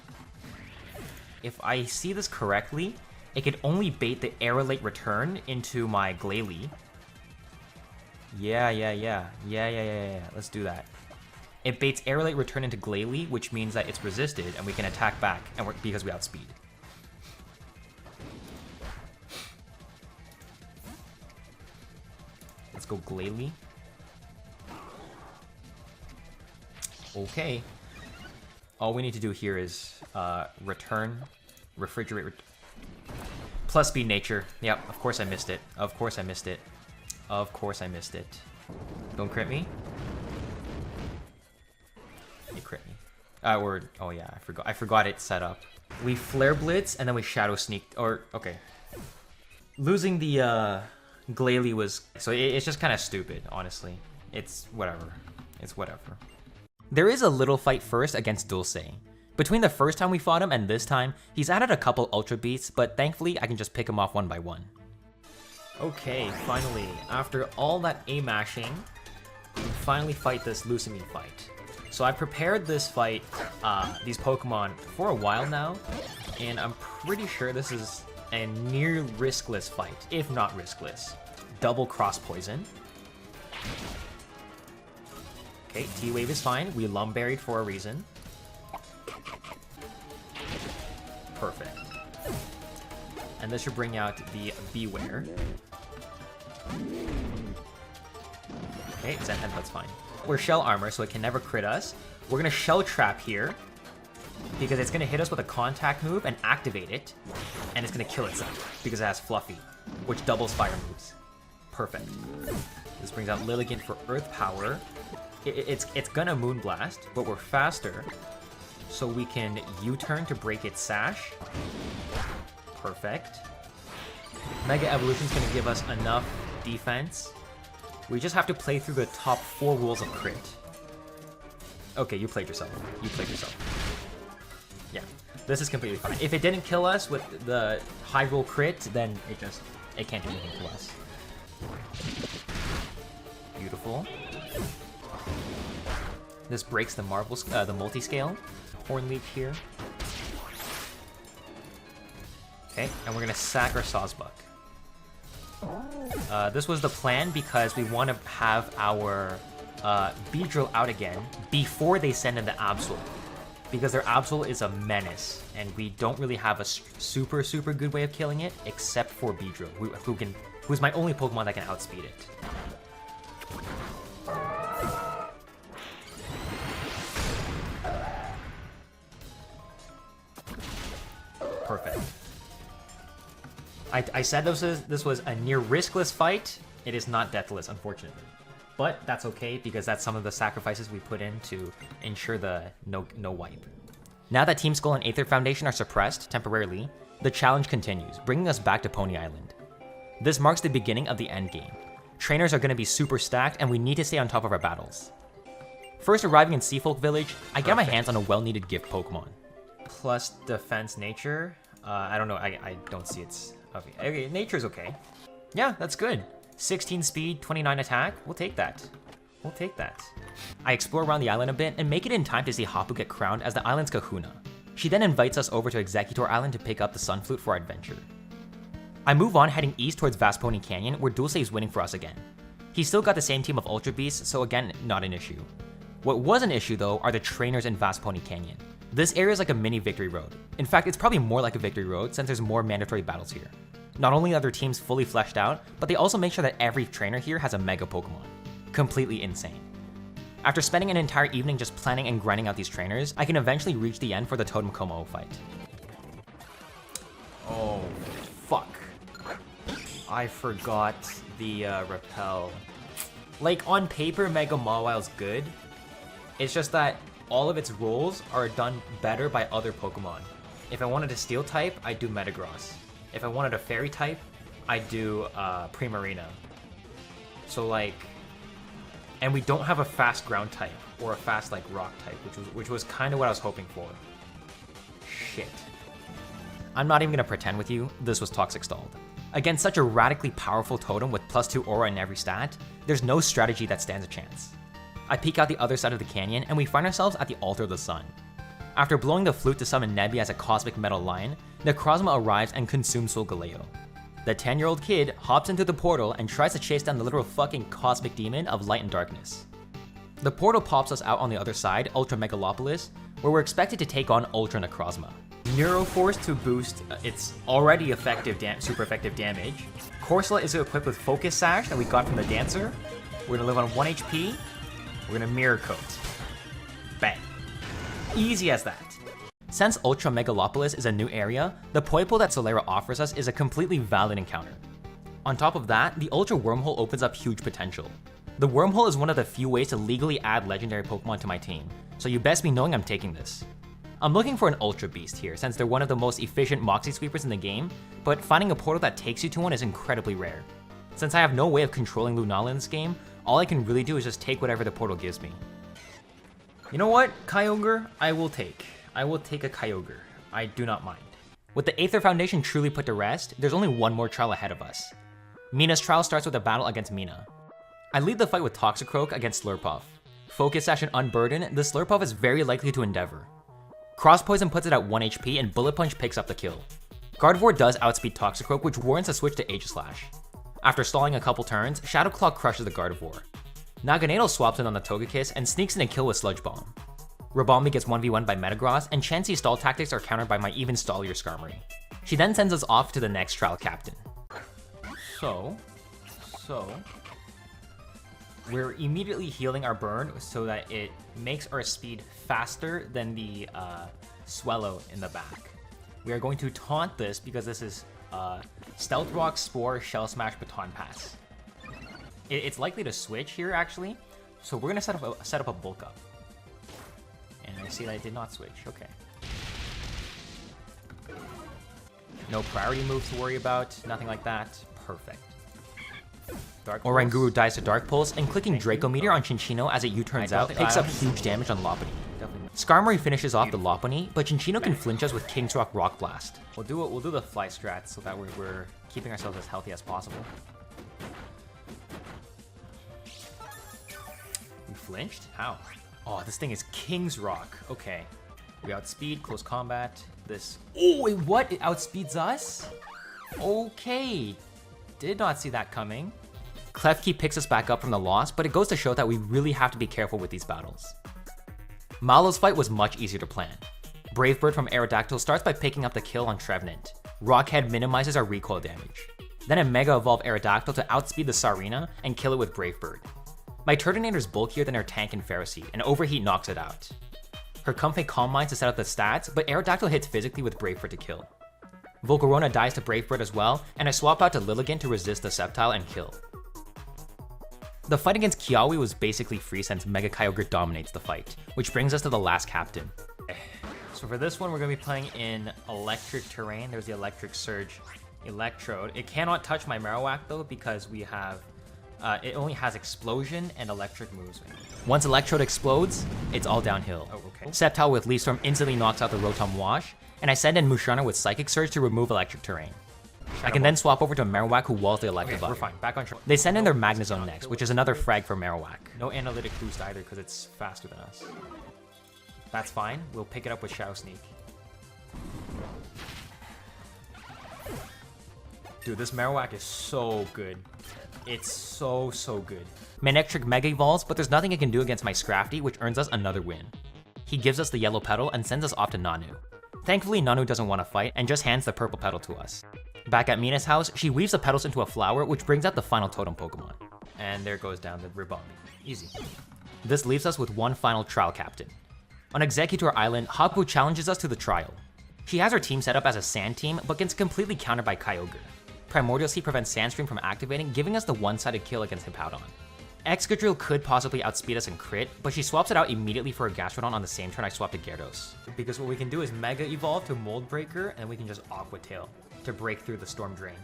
If I see this correctly, it could only bait the Aerolate Return into my Glalie. Yeah. Let's do that. It baits Aerolate Return into Glalie, which means that it's resisted and we can attack back and because we outspeed. Let's go Glalie. Okay. All we need to do here is return, refrigerate, plus speed nature. Yep, of course I missed it. Of course I missed it. Of course I missed it. Don't crit me. You crit me. Oh yeah, I forgot it's set up. We Flare Blitz and then we Shadow Sneak, okay. Losing the Glalie was, so it's just kind of stupid, honestly. It's whatever. It's whatever. There is a little fight first against Dulce. Between the first time we fought him and this time, he's added a couple Ultra Beats, but thankfully I can just pick him off one by one. Okay, finally, after all that A-mashing, we finally fight this Lucamine fight. So I prepared this fight, these Pokemon, for a while now, and I'm pretty sure this is a near riskless fight, if not riskless. Double Cross Poison. Okay, T-Wave is fine. We Lumbberried for a reason. Perfect. And this should bring out the Beware. Okay, Zen Headbutt's fine. We're Shell Armor, so it can never crit us. We're gonna Shell Trap here, because it's gonna hit us with a contact move and activate it, and it's gonna kill itself, because it has Fluffy, which doubles fire moves. Perfect. This brings out Lilligant for Earth Power. It's gonna Moonblast, but we're faster, so we can U-turn to break its Sash. Perfect. Mega Evolution's gonna give us enough defense. We just have to play through the top 4 rules of crit. Okay, you played yourself. You played yourself. Yeah, this is completely fine. If it didn't kill us with the high roll crit, then it can't do anything to us. Beautiful. This breaks the the multi-scale. Horn Leech here. Okay, and we're gonna sack our Sawsbuck. This was the plan because we want to have our Beedrill out again before they send in the Absol. Because their Absol is a menace, and we don't really have a super good way of killing it, except for Beedrill, who's my only Pokemon that can outspeed it. Perfect. I said this was a near riskless fight. It is not deathless, unfortunately. But that's okay, because that's some of the sacrifices we put in to ensure the no wipe. Now that Team Skull and Aether Foundation are suppressed temporarily, the challenge continues, bringing us back to Pony Island. This marks the beginning of the end game. Trainers are going to be super stacked, and we need to stay on top of our battles. First arriving in Seafolk Village, I get my hands on a well-needed gift Pokemon. Plus Defense Nature. I don't know, I don't see its... Okay, Nature's okay. Yeah, that's good. 16 speed, 29 attack. We'll take that. We'll take that. I explore around the island a bit and make it in time to see Hapu get crowned as the island's kahuna. She then invites us over to Executor Island to pick up the Sunflute for our adventure. I move on heading east towards Vast Pony Canyon, where Dulce is winning for us again. He's still got the same team of Ultra Beasts, so again, not an issue. What was an issue though are the trainers in Vast Pony Canyon. This area is like a mini Victory Road. In fact, it's probably more like a Victory Road since there's more mandatory battles here. Not only are their teams fully fleshed out, but they also make sure that every trainer here has a Mega Pokemon. Completely insane. After spending an entire evening just planning and grinding out these trainers, I can eventually reach the end for the Totem Como fight. Oh, fuck. I forgot the Repel. Like, on paper, Mega Mawile's good. It's just that all of its rolls are done better by other Pokemon. If I wanted a Steel type, I'd do Metagross. If I wanted a Fairy type, I'd do Primarina. So like, and we don't have a fast Ground type or a fast like Rock type, which was kind of what I was hoping for. Shit. I'm not even gonna pretend with you, this was Toxic Stalled. Against such a radically powerful totem with +2 aura in every stat, there's no strategy that stands a chance. I peek out the other side of the canyon and we find ourselves at the Altar of the Sun. After blowing the flute to summon Nebby as a cosmic metal lion, Necrozma arrives and consumes Solgaleo. The 10-year-old kid hops into the portal and tries to chase down the literal fucking cosmic demon of light and darkness. The portal pops us out on the other side, Ultra Megalopolis, where we're expected to take on Ultra Necrozma. Neuroforce to boost its already super effective damage. Corsola is equipped with Focus Sash that we got from the Dancer. We're gonna live on 1 HP. We're gonna Mirror Coat. Bang. Easy as that. Since Ultra Megalopolis is a new area, the Poipo that Solera offers us is a completely valid encounter. On top of that, the Ultra Wormhole opens up huge potential. The Wormhole is one of the few ways to legally add legendary Pokemon to my team, so you best be knowing I'm taking this. I'm looking for an Ultra Beast here, since they're one of the most efficient Moxie Sweepers in the game, but finding a portal that takes you to one is incredibly rare. Since I have no way of controlling Lunala in this game, all I can really do is just take whatever the portal gives me. You know what, Kyogre, I will take a Kyogre. I do not mind. With the Aether Foundation truly put to rest, there's only one more trial ahead of us. Mina's trial starts with a battle against Mina. I lead the fight with Toxicroak against Slurpuff. Focus Sash and Unburden, the Slurpuff is very likely to endeavor. Cross Poison puts it at 1 HP and Bullet Punch picks up the kill. Gardevoir does outspeed Toxicroak, which warrants a switch to Aegislash. After stalling a couple turns, Shadow Claw crushes the Gardevoir. Naganadel swaps in on the Togekiss and sneaks in a kill with Sludge Bomb. Ribombee gets 1v1 by Metagross, and Chansey's stall tactics are countered by my even stallier Skarmory. She then sends us off to the next trial captain. So, we're immediately healing our burn so that it makes our speed faster than the Swellow in the back. We are going to taunt this because this is Stealth Rock, Spore, Shell Smash, Baton Pass. It's likely to switch here actually, so we're gonna set up a bulk up. And I see that it did not switch. Okay. No priority move to worry about, nothing like that. Perfect. Oranguru dies to Dark Pulse, and clicking Draco Meteor on Cinccino as it U-turns out picks up huge damage on Lopunny. Skarmory finishes off the Lopunny, but Cinccino can flinch us with King's Rock Rock Blast. We'll do the fly strat so that we're keeping ourselves as healthy as possible. We flinched? How? Oh, this thing is King's Rock. Okay. We outspeed, close combat. This. Oh, wait, what? It outspeeds us? Okay. Did not see that coming. Klefki picks us back up from the loss, but it goes to show that we really have to be careful with these battles. Malo's fight was much easier to plan. Brave Bird from Aerodactyl starts by picking up the kill on Trevenant. Rockhead minimizes our recoil damage. Then a Mega Evolve Aerodactyl to outspeed the Sarina and kill it with Brave Bird. My Turtonator is bulkier than her tank and Ferroseed, and Overheat knocks it out. Her Comfey Calm Mind to set up the stats, but Aerodactyl hits physically with Brave Bird to kill. Volcarona dies to Brave Bird as well, and I swap out to Lilligant to resist the Sceptile and kill. The fight against Kiawe was basically free since Mega Kyogre dominates the fight, which brings us to the last captain. So for this one, we're going to be playing in electric terrain. There's the Electric Surge Electrode. It cannot touch my Marowak though because we have, it only has Explosion and Electric moves. Once Electrode explodes, it's all downhill. Oh, okay. Sceptile with Leaf Storm instantly knocks out the Rotom Wash, and I send in Musharna with Psychic Surge to remove electric terrain. I can then swap over to Marowak who walls the Electivire. We're fine. Back on track. They send in their Magnezone next, which is another frag for Marowak. No analytic boost either because it's faster than us. That's fine. We'll pick it up with Shadow Sneak. Dude, this Marowak is so good. It's so good. Manectric Mega Evolves, but there's nothing it can do against my Scrafty, which earns us another win. He gives us the yellow petal and sends us off to Nanu. Thankfully, Nanu doesn't want to fight and just hands the purple petal to us. Back at Mina's house, she weaves the petals into a flower, which brings out the final totem Pokemon. And there goes down the Ribombee. Easy. This leaves us with one final trial captain. On Executor Island, Haku challenges us to the trial. She has her team set up as a sand team, but gets completely countered by Kyogre. Primordial Sea prevents Sandstream from activating, giving us the one-sided kill against Hippowdon. Excadrill could possibly outspeed us and crit, but she swaps it out immediately for a Gastrodon on the same turn I swap to Gyarados. Because what we can do is Mega Evolve to Mold Breaker, and we can just Aqua Tail to break through the Storm Drain.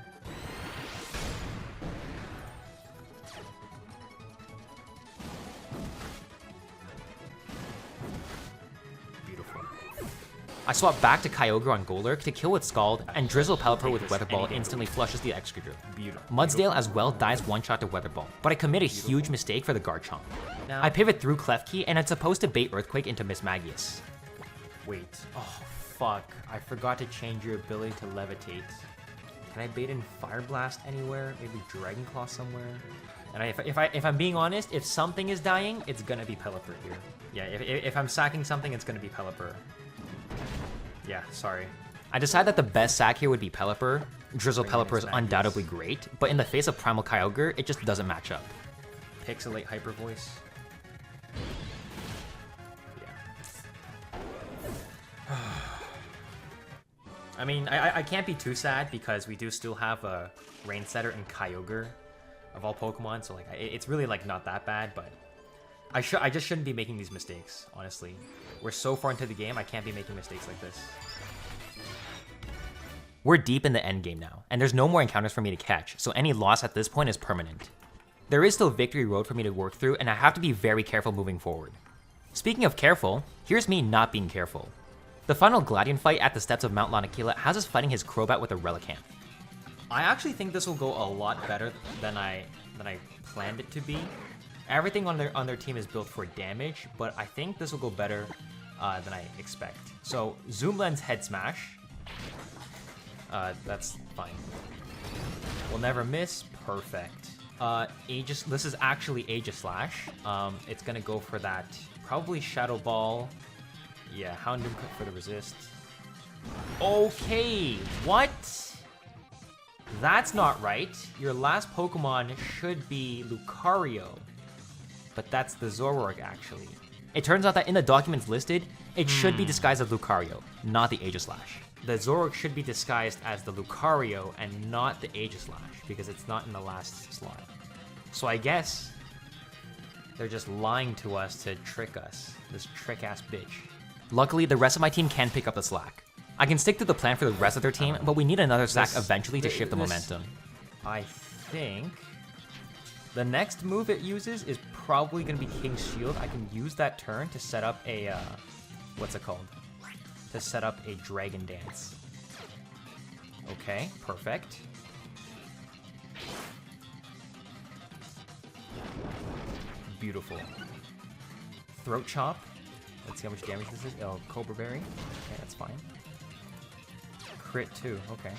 Beautiful. I swap back to Kyogre on Golurk to kill with Scald, and Drizzle Pelipper with Weather Ball instantly flushes the Excadrill. Beautiful. Mudsdale as well dies one-shot to Weather Ball, but I commit a huge mistake for the Garchomp. I pivot through Klefki, and it's supposed to bait Earthquake into Mismagius. Wait. Oh, fuck. I forgot to change your ability to levitate. Can I bait in Fire Blast anywhere? Maybe Dragon Claw somewhere? And if I'm being honest, if something is dying, it's gonna be Pelipper here. Yeah, if I'm sacking something, it's gonna be Pelipper. Yeah, sorry. I decided that the best sack here would be Pelipper. Drizzle Pelipper is undoubtedly great, but in the face of Primal Kyogre, it just doesn't match up. Pixelate Hyper Voice. Yeah. I mean, I can't be too sad because we do still have a Rain Setter and Kyogre of all Pokemon, so like it's really like not that bad, but I just shouldn't be making these mistakes, honestly. We're so far into the game, I can't be making mistakes like this. We're deep in the end game now, and there's no more encounters for me to catch, so any loss at this point is permanent. There is still Victory Road for me to work through, and I have to be very careful moving forward. Speaking of careful, here's me not being careful. The final Gladion fight at the steps of Mount Lanakila has us fighting his Crobat with a Relicanth. I actually think this will go a lot better than I planned it to be. Everything on their team is built for damage, but I think this will go better than I expect. So Zoom Lens Head Smash. That's fine. We'll never miss. Perfect. This is actually Aegislash. It's gonna go for that. Probably Shadow Ball. Yeah, Houndoom for the resist. Okay, what? That's not right. Your last Pokemon should be Lucario. But that's the Zoroark, actually. It turns out that in the documents listed, it should be disguised as Lucario, not the Aegislash. The Zoroark should be disguised as the Lucario and not the Aegislash, because it's not in the last slot. So I guess they're just lying to us to trick us. This trick-ass bitch. Luckily, the rest of my team can pick up the slack. I can stick to the plan for the rest of their team, but we need another sack eventually to shift the momentum. I think the next move it uses is probably going to be King's Shield. I can use that turn to set up a, what's it called? To set up a Dragon Dance. Okay, perfect. Beautiful. Throat Chop. Let's see how much damage this is. Oh, Cobra Berry. Okay, that's fine. Crit too, okay.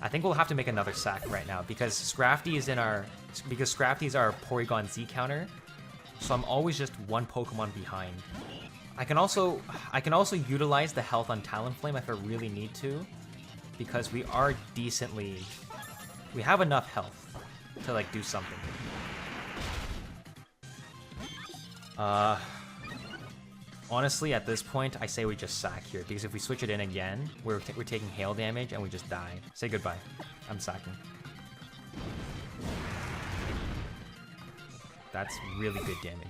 I think we'll have to make another sack right now because Scrafty is our Porygon Z counter. So I'm always just one Pokemon behind. I can also utilize the health on Talonflame if I really need to, because we have enough health to like do something. Honestly, at this point, I say we just sack here, because if we switch it in again, we're taking hail damage and we just die. Say goodbye. I'm sacking. That's really good damage.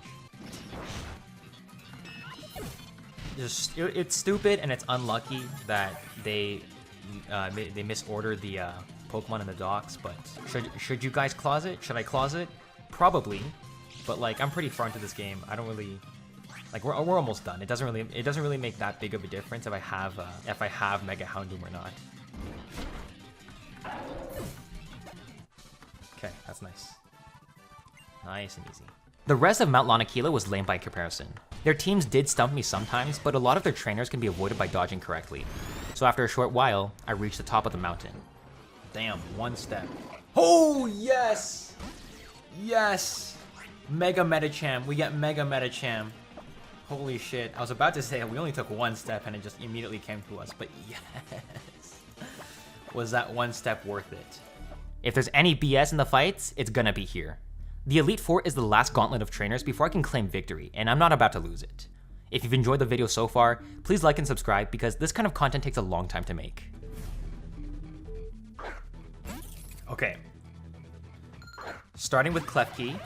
It's stupid and it's unlucky that they misordered the Pokemon in the docks, but should you guys clause it? Should I clause it? Probably, but like I'm pretty far into this game. I don't really like we're almost done. It doesn't really make that big of a difference if I have Mega Houndoom or not. Okay, that's nice. Nice and easy. The rest of Mount Lanakila was lame by comparison. Their teams did stump me sometimes, but a lot of their trainers can be avoided by dodging correctly. So after a short while, I reached the top of the mountain. Damn, one step. Oh, yes! Yes! Mega Medicham. We get Mega Medicham. Holy shit. I was about to say we only took one step and it just immediately came to us, but yes. Was that one step worth it? If there's any BS in the fights, it's gonna be here. The Elite Four is the last gauntlet of trainers before I can claim victory, and I'm not about to lose it. If you've enjoyed the video so far, please like and subscribe because this kind of content takes a long time to make. Okay. Starting with Klefki,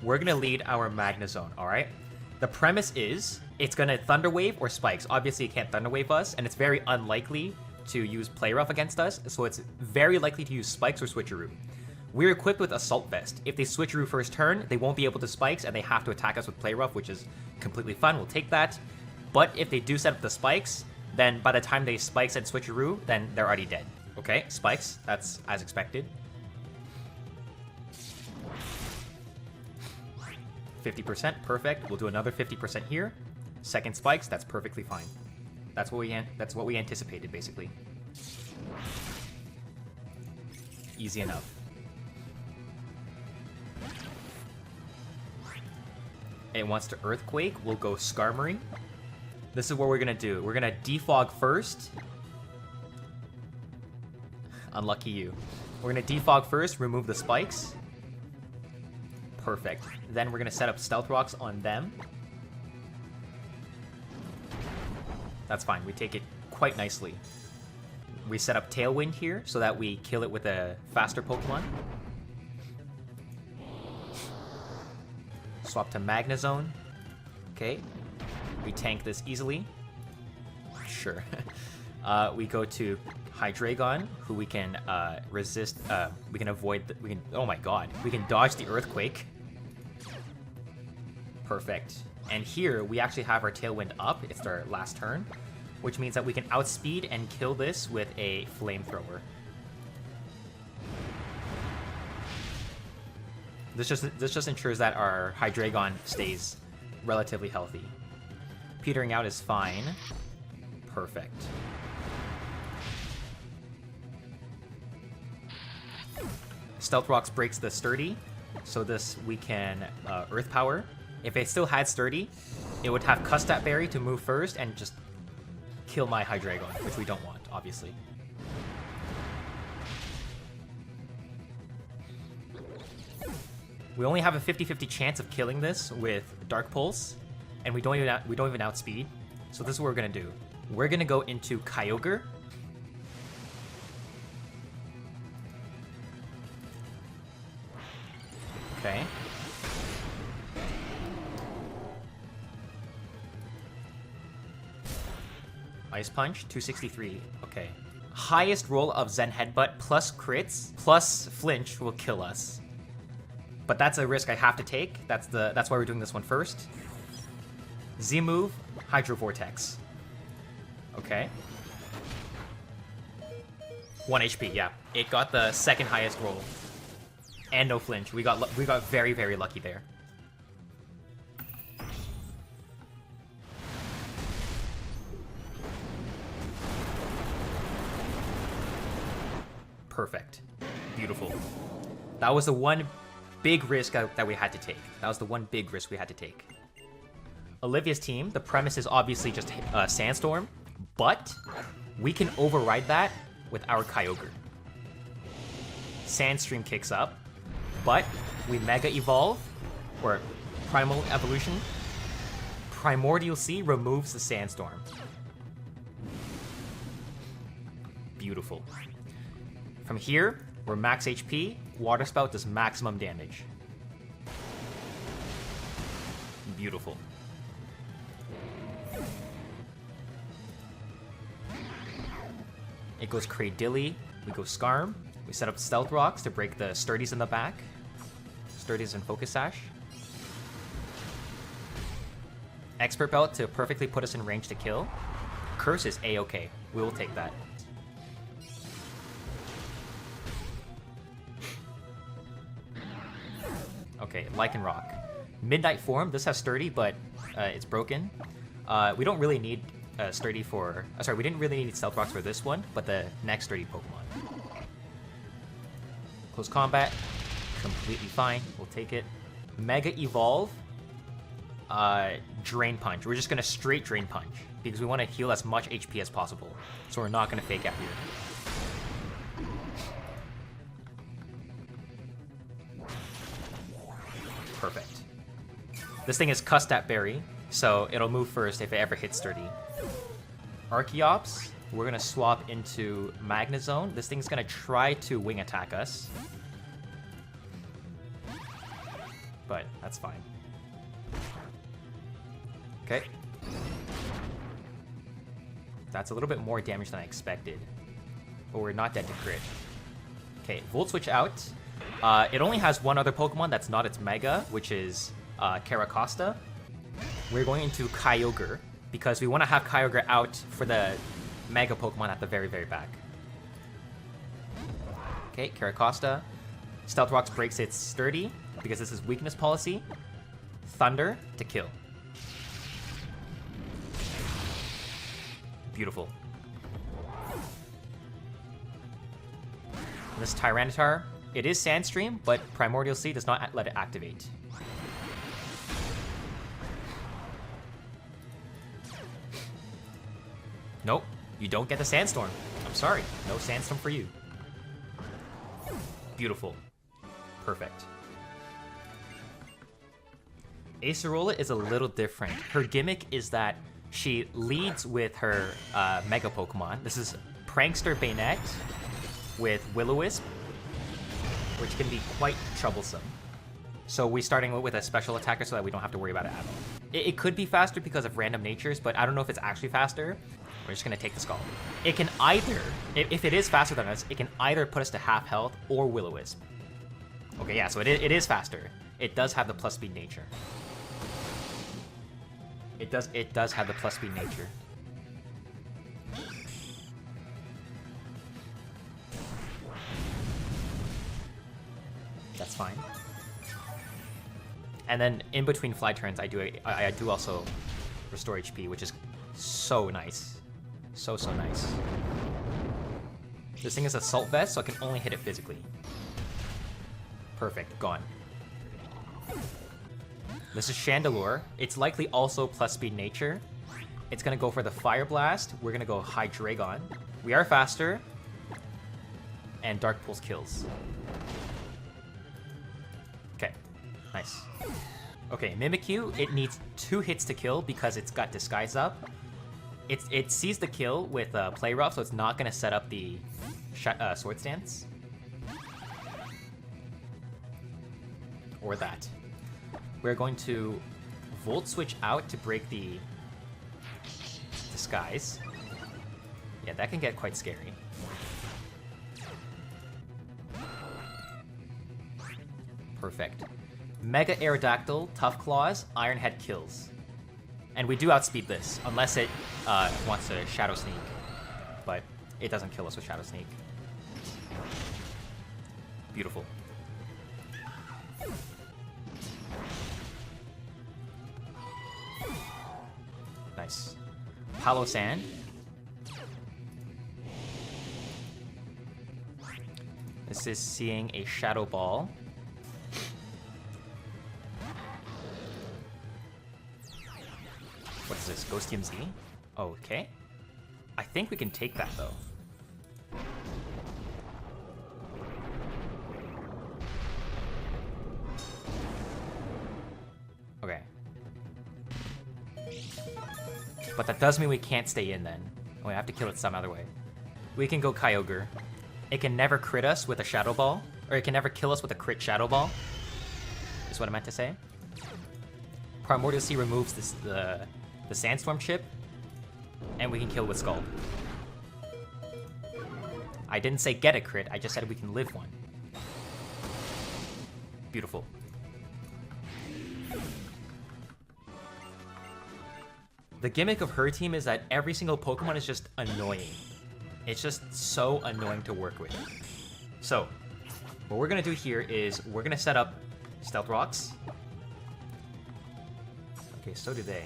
we're gonna lead our Magnezone, alright? The premise is, it's gonna Thunder Wave or Spikes. Obviously it can't Thunder Wave us, and it's very unlikely to use Play Rough against us, so it's very likely to use Spikes or Switcheroo. We're equipped with Assault Vest. If they Switcheroo first turn, they won't be able to Spikes, and they have to attack us with Play Rough, which is completely fun. We'll take that. But if they do set up the Spikes, then by the time they Spikes and Switcheroo, then they're already dead. Okay, Spikes. That's as expected. 50%, perfect. We'll do another 50% here. Second Spikes, that's perfectly fine. That's what we anticipated, basically. Easy enough. It wants to Earthquake. We'll go Skarmory. This is what we're gonna do. We're gonna Defog first. Unlucky you. We're gonna Defog first, remove the Spikes. Perfect. Then we're gonna set up Stealth Rocks on them. That's fine. We take it quite nicely. We set up Tailwind here so that we kill it with a faster Pokemon. Swap to Magnezone. Okay. We tank this easily. Sure. We go to Hydreigon, who we can resist. We can avoid. Oh my god. We can dodge the Earthquake. Perfect. And here we actually have our Tailwind up. It's our last turn, which means that we can outspeed and kill this with a Flamethrower. This just ensures that our Hydreigon stays relatively healthy. Petering out is fine. Perfect. Stealth Rocks breaks the Sturdy, so this we can Earth Power. If it still had Sturdy, it would have Custat Berry to move first and just kill my Hydreigon, which we don't want, obviously. We only have a 50-50 chance of killing this with Dark Pulse, and we don't even outspeed. So this is what we're gonna do. We're gonna go into Kyogre. Okay. Ice Punch, 263. Okay. Highest roll of Zen Headbutt plus crits plus flinch will kill us. But that's a risk I have to take. That's why we're doing this one first. Z move, Hydro Vortex. Okay. 1 HP, yeah. It got the second highest roll. And no flinch. We got very, very lucky there. Perfect. Beautiful. That was the one big risk that we had to take. That was the one big risk we had to take. Olivia's team, the premise is obviously just Sandstorm, but we can override that with our Kyogre. Sandstream kicks up, but we Mega Evolve, or Primal Evolution. Primordial Sea removes the Sandstorm. Beautiful. From here, we're max HP. Water Spout does maximum damage. Beautiful. It goes Cradilly. We go Skarm. We set up Stealth Rocks to break the Sturdies in the back. Sturdies and Focus Sash. Expert Belt to perfectly put us in range to kill. Curse is A-okay. We will take that. Okay, Lycanroc. Midnight Form. This has Sturdy, but it's broken. We don't really need Sturdy for... sorry, we didn't really need Stealth Rocks for this one, but the next Sturdy Pokemon. Close Combat. Completely fine. We'll take it. Mega Evolve. Drain Punch. We're just going to straight Drain Punch, because we want to heal as much HP as possible. So we're not going to fake out here. Perfect. This thing is Custat Berry, so it'll move first if it ever hits Sturdy. Archeops, we're gonna swap into Magnezone. This thing's gonna try to wing attack us, but that's fine. Okay. That's a little bit more damage than I expected, but we're not dead to crit. Okay, Volt Switch out. It only has one other Pokemon that's not its Mega, which is Caracosta. We're going into Kyogre, because we want to have Kyogre out for the Mega Pokemon at the very, very back. Okay, Caracosta. Stealth Rocks breaks its Sturdy, because this is Weakness Policy. Thunder to kill. Beautiful. This Tyranitar, it is Sandstream, but Primordial Sea does not let it activate. Nope, you don't get the Sandstorm. I'm sorry, no Sandstorm for you. Beautiful. Perfect. Acerola is a little different. Her gimmick is that She leads with her Mega Pokemon. This is Prankster Bayonet with Will-O-Wisp, which can be quite troublesome. So we're starting with a special attacker so that we don't have to worry about it at all. It could be faster because of random natures, but I don't know if it's actually faster. We're just going to take the Scald. It can either, if it is faster than us, it can either put us to half health or Will-O-Wisp. Okay, yeah, so it is faster. It does have the plus speed nature. It does have the plus speed nature. That's fine. And then in between fly turns, I do also restore HP, which is so nice. So nice. This thing is Assault Vest, so I can only hit it physically. Perfect, gone. This is Chandelure. It's likely also plus speed nature. It's gonna go for the Fire Blast. We're gonna go Hydreigon. We are faster. And Dark Pulse kills. Okay, nice. Okay, Mimikyu, it needs 2 hits to kill because it's got Disguise up. It sees the kill with Play Rough, so it's not gonna set up the Sword Stance. Or that. We're going to Volt Switch out to break the Disguise. Yeah, that can get quite scary. Perfect. Mega Aerodactyl, Tough Claws, Iron Head kills. And we do outspeed this, unless it wants to Shadow Sneak. But it doesn't kill us with Shadow Sneak. Beautiful. Nice. Palo Sand. This is seeing a Shadow Ball. What is this? Ghost TMZ? Okay. I think we can take that though. Okay. But that does mean we can't stay in then. We have to kill it some other way. We can go Kyogre. It can never crit us with a Shadow Ball. Or it can never kill us with a crit Shadow Ball. Is what I meant to say. Primordial Sea removes the Sandstorm chip. And we can kill with Scald. I didn't say get a crit, I just said we can live one. Beautiful. The gimmick of her team is that every single Pokemon is just annoying. It's just so annoying to work with. So, what we're gonna do here is we're gonna set up Stealth Rocks. Okay, so do they.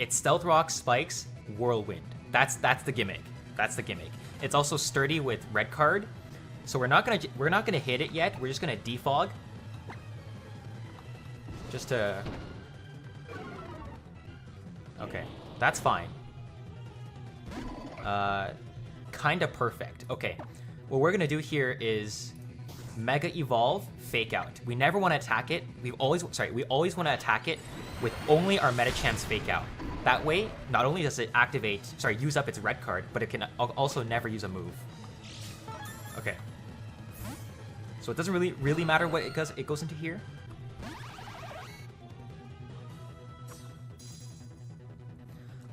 It's Stealth Rock, Spikes, Whirlwind. That's the gimmick. That's the gimmick. It's also sturdy with Red Card. So we're not gonna hit it yet. We're just gonna defog. Just to... Okay, that's fine. Kinda perfect. Okay, what we're gonna do here is Mega Evolve, Fake Out. We never want to attack it. We always want to attack it with only our Medichamp's Fake Out. That way, not only does it use up its Red Card, but it can also never use a move. Okay. So it doesn't really matter what it goes into here.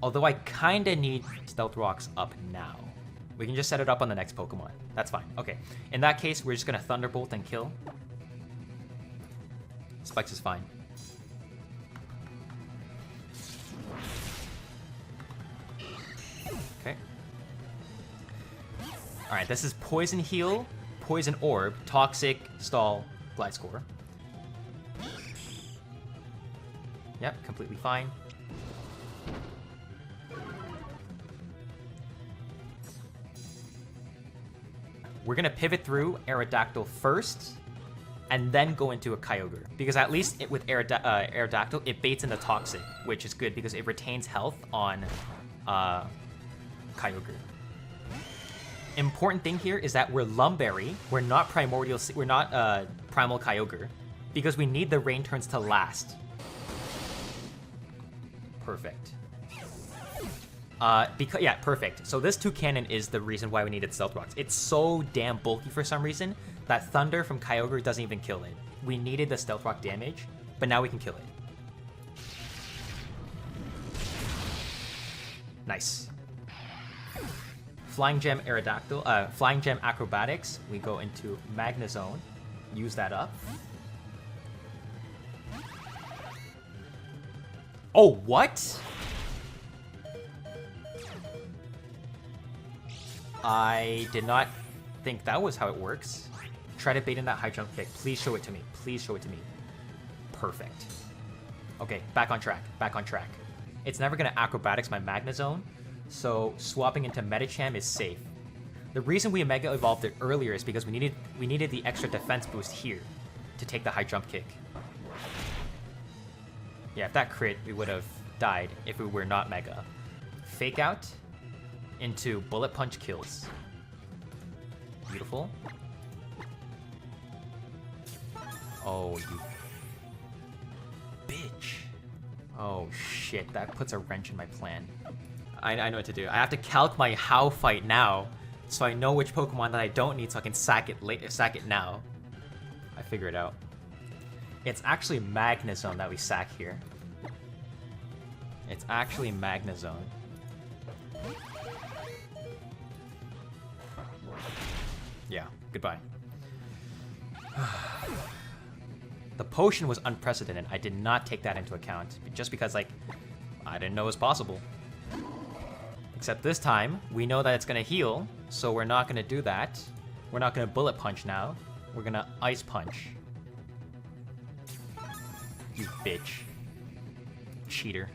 Although I kinda need Stealth Rocks up now. We can just set it up on the next Pokemon. That's fine. Okay. In that case, we're just gonna Thunderbolt and kill. Spikes is fine. Okay. Alright, this is Poison Heal, Poison Orb, Toxic, Stall, Gliscor. Yep, completely fine. We're gonna pivot through Aerodactyl first, and then go into a Kyogre. Because at least with Aerodactyl, it baits into Toxic, which is good because it retains health on Kyogre. Important thing here is that we're Lumberry, we're not Primal Kyogre, because we need the rain turns to last. Perfect. Yeah, perfect. So this 2 cannon is the reason why we needed Stealth Rocks. It's so damn bulky for some reason that Thunder from Kyogre doesn't even kill it. We needed the Stealth Rock damage, but now we can kill it. Nice. Flying Gem Aerodactyl, Flying Gem Acrobatics. We go into Magnezone. Use that up. Oh, what? I did not think that was how it works. Try to bait in that high jump kick. Please show it to me. Please show it to me. Perfect. Okay, back on track. Back on track. It's never going to acrobatics my Magnezone, so swapping into Medicham is safe. The reason we Mega Evolved it earlier is because we needed the extra defense boost here to take the high jump kick. Yeah, if that crit, we would have died if we were not Mega. Fake Out into Bullet Punch kills. Beautiful. Oh, you bitch. Oh shit, that puts a wrench in my plan. I know what to do. I have to calc my how fight now, so I know which Pokemon that I don't need so I can sack it now. I figure it out. It's actually Magnezone that we sack here. It's actually Magnezone. Yeah, goodbye. The potion was unprecedented. I did not take that into account, just because, like, I didn't know it was possible. Except this time, we know that it's gonna heal, so we're not gonna do that. We're not gonna Bullet Punch now. We're gonna Ice Punch. You bitch. Cheater.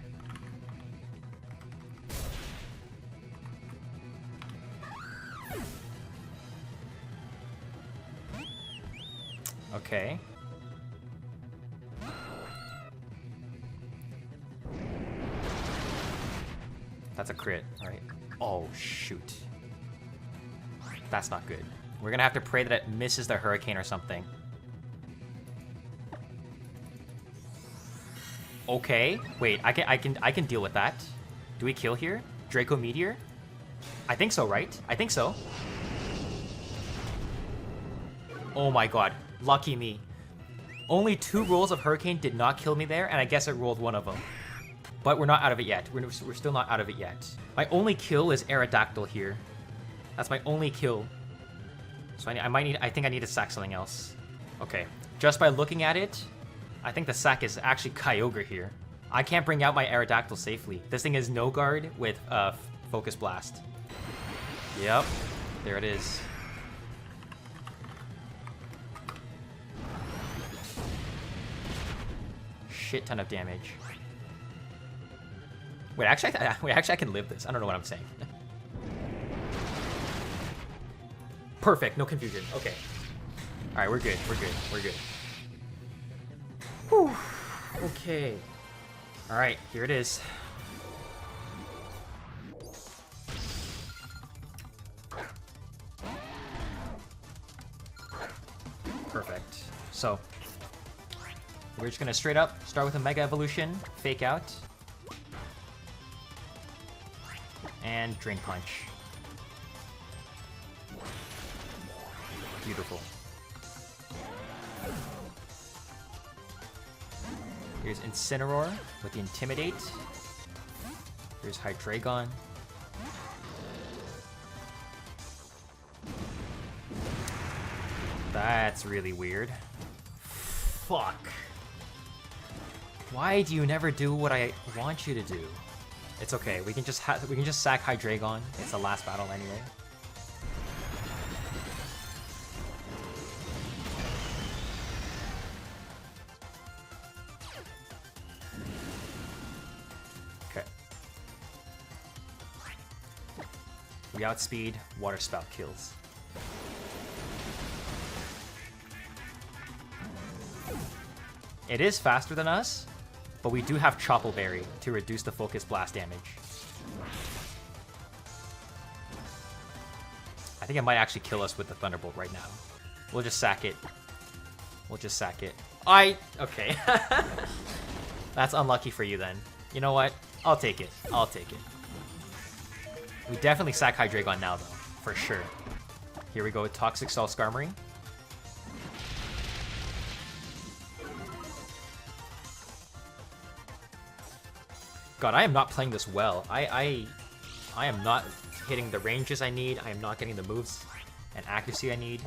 Okay. That's a crit, right? Oh, shoot. That's not good. We're gonna have to pray that it misses the Hurricane or something. Okay. Wait, I can deal with that. Do we kill here? Draco Meteor? I think so, right? I think so. Oh my god. Lucky me. Only 2 rolls of Hurricane did not kill me there, and I guess it rolled one of them. But we're not out of it yet. We're still not out of it yet. My only kill is Aerodactyl here. That's my only kill. So I think I need to sack something else. Okay. Just by looking at it, I think the sack is actually Kyogre here. I can't bring out my Aerodactyl safely. This thing is no guard with Focus Blast. Yep. There it is. Shit ton of damage. Wait, actually, I can live this. I don't know what I'm saying. Perfect, no confusion. Okay. All right, we're good. We're good. We're good. Whew. Okay. All right, here it is. Perfect. So, we're just gonna straight up start with a Mega Evolution, Fake Out, and Drain Punch. Beautiful. Here's Incineroar with the Intimidate. Here's Hydreigon. That's really weird. Fuck. Why do you never do what I want you to do? It's okay. We can just sack Hydreigon. It's the last battle anyway. Okay. We outspeed. Water Spout kills. It is faster than us, but we do have Chople Berry to reduce the Focus Blast damage. I think it might actually kill us with the Thunderbolt right now. We'll just sack it. We'll just sack it. Okay. That's unlucky for you then. You know what? I'll take it. I'll take it. We definitely sack Hydreigon now, though. For sure. Here we go with Toxic Cell Skarmory. God, I am not playing this well. I am not hitting the ranges I need. I am not getting the moves and accuracy I need.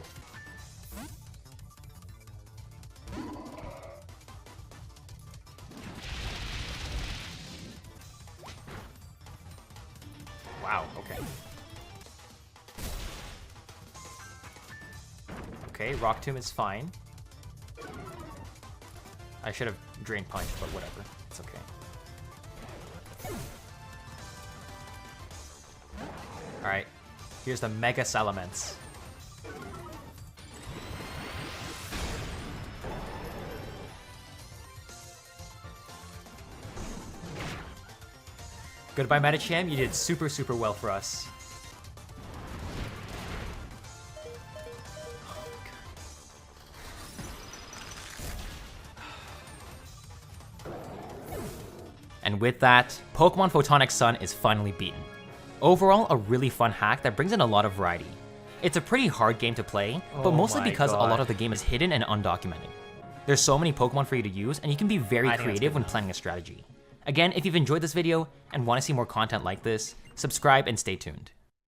Wow, okay. Okay, Rock Tomb is fine. I should have Drain Punch, but whatever. It's okay. Alright, here's the Mega Salamence. Goodbye, Medicham. You did super, super well for us. And with that, Pokémon Photonic Sun is finally beaten. Overall, a really fun hack that brings in a lot of variety. It's a pretty hard game to play, but mostly because a lot of the game is hidden and undocumented. There's so many Pokemon for you to use, and you can be very creative when planning a strategy. Again, if you've enjoyed this video and want to see more content like this, subscribe and stay tuned.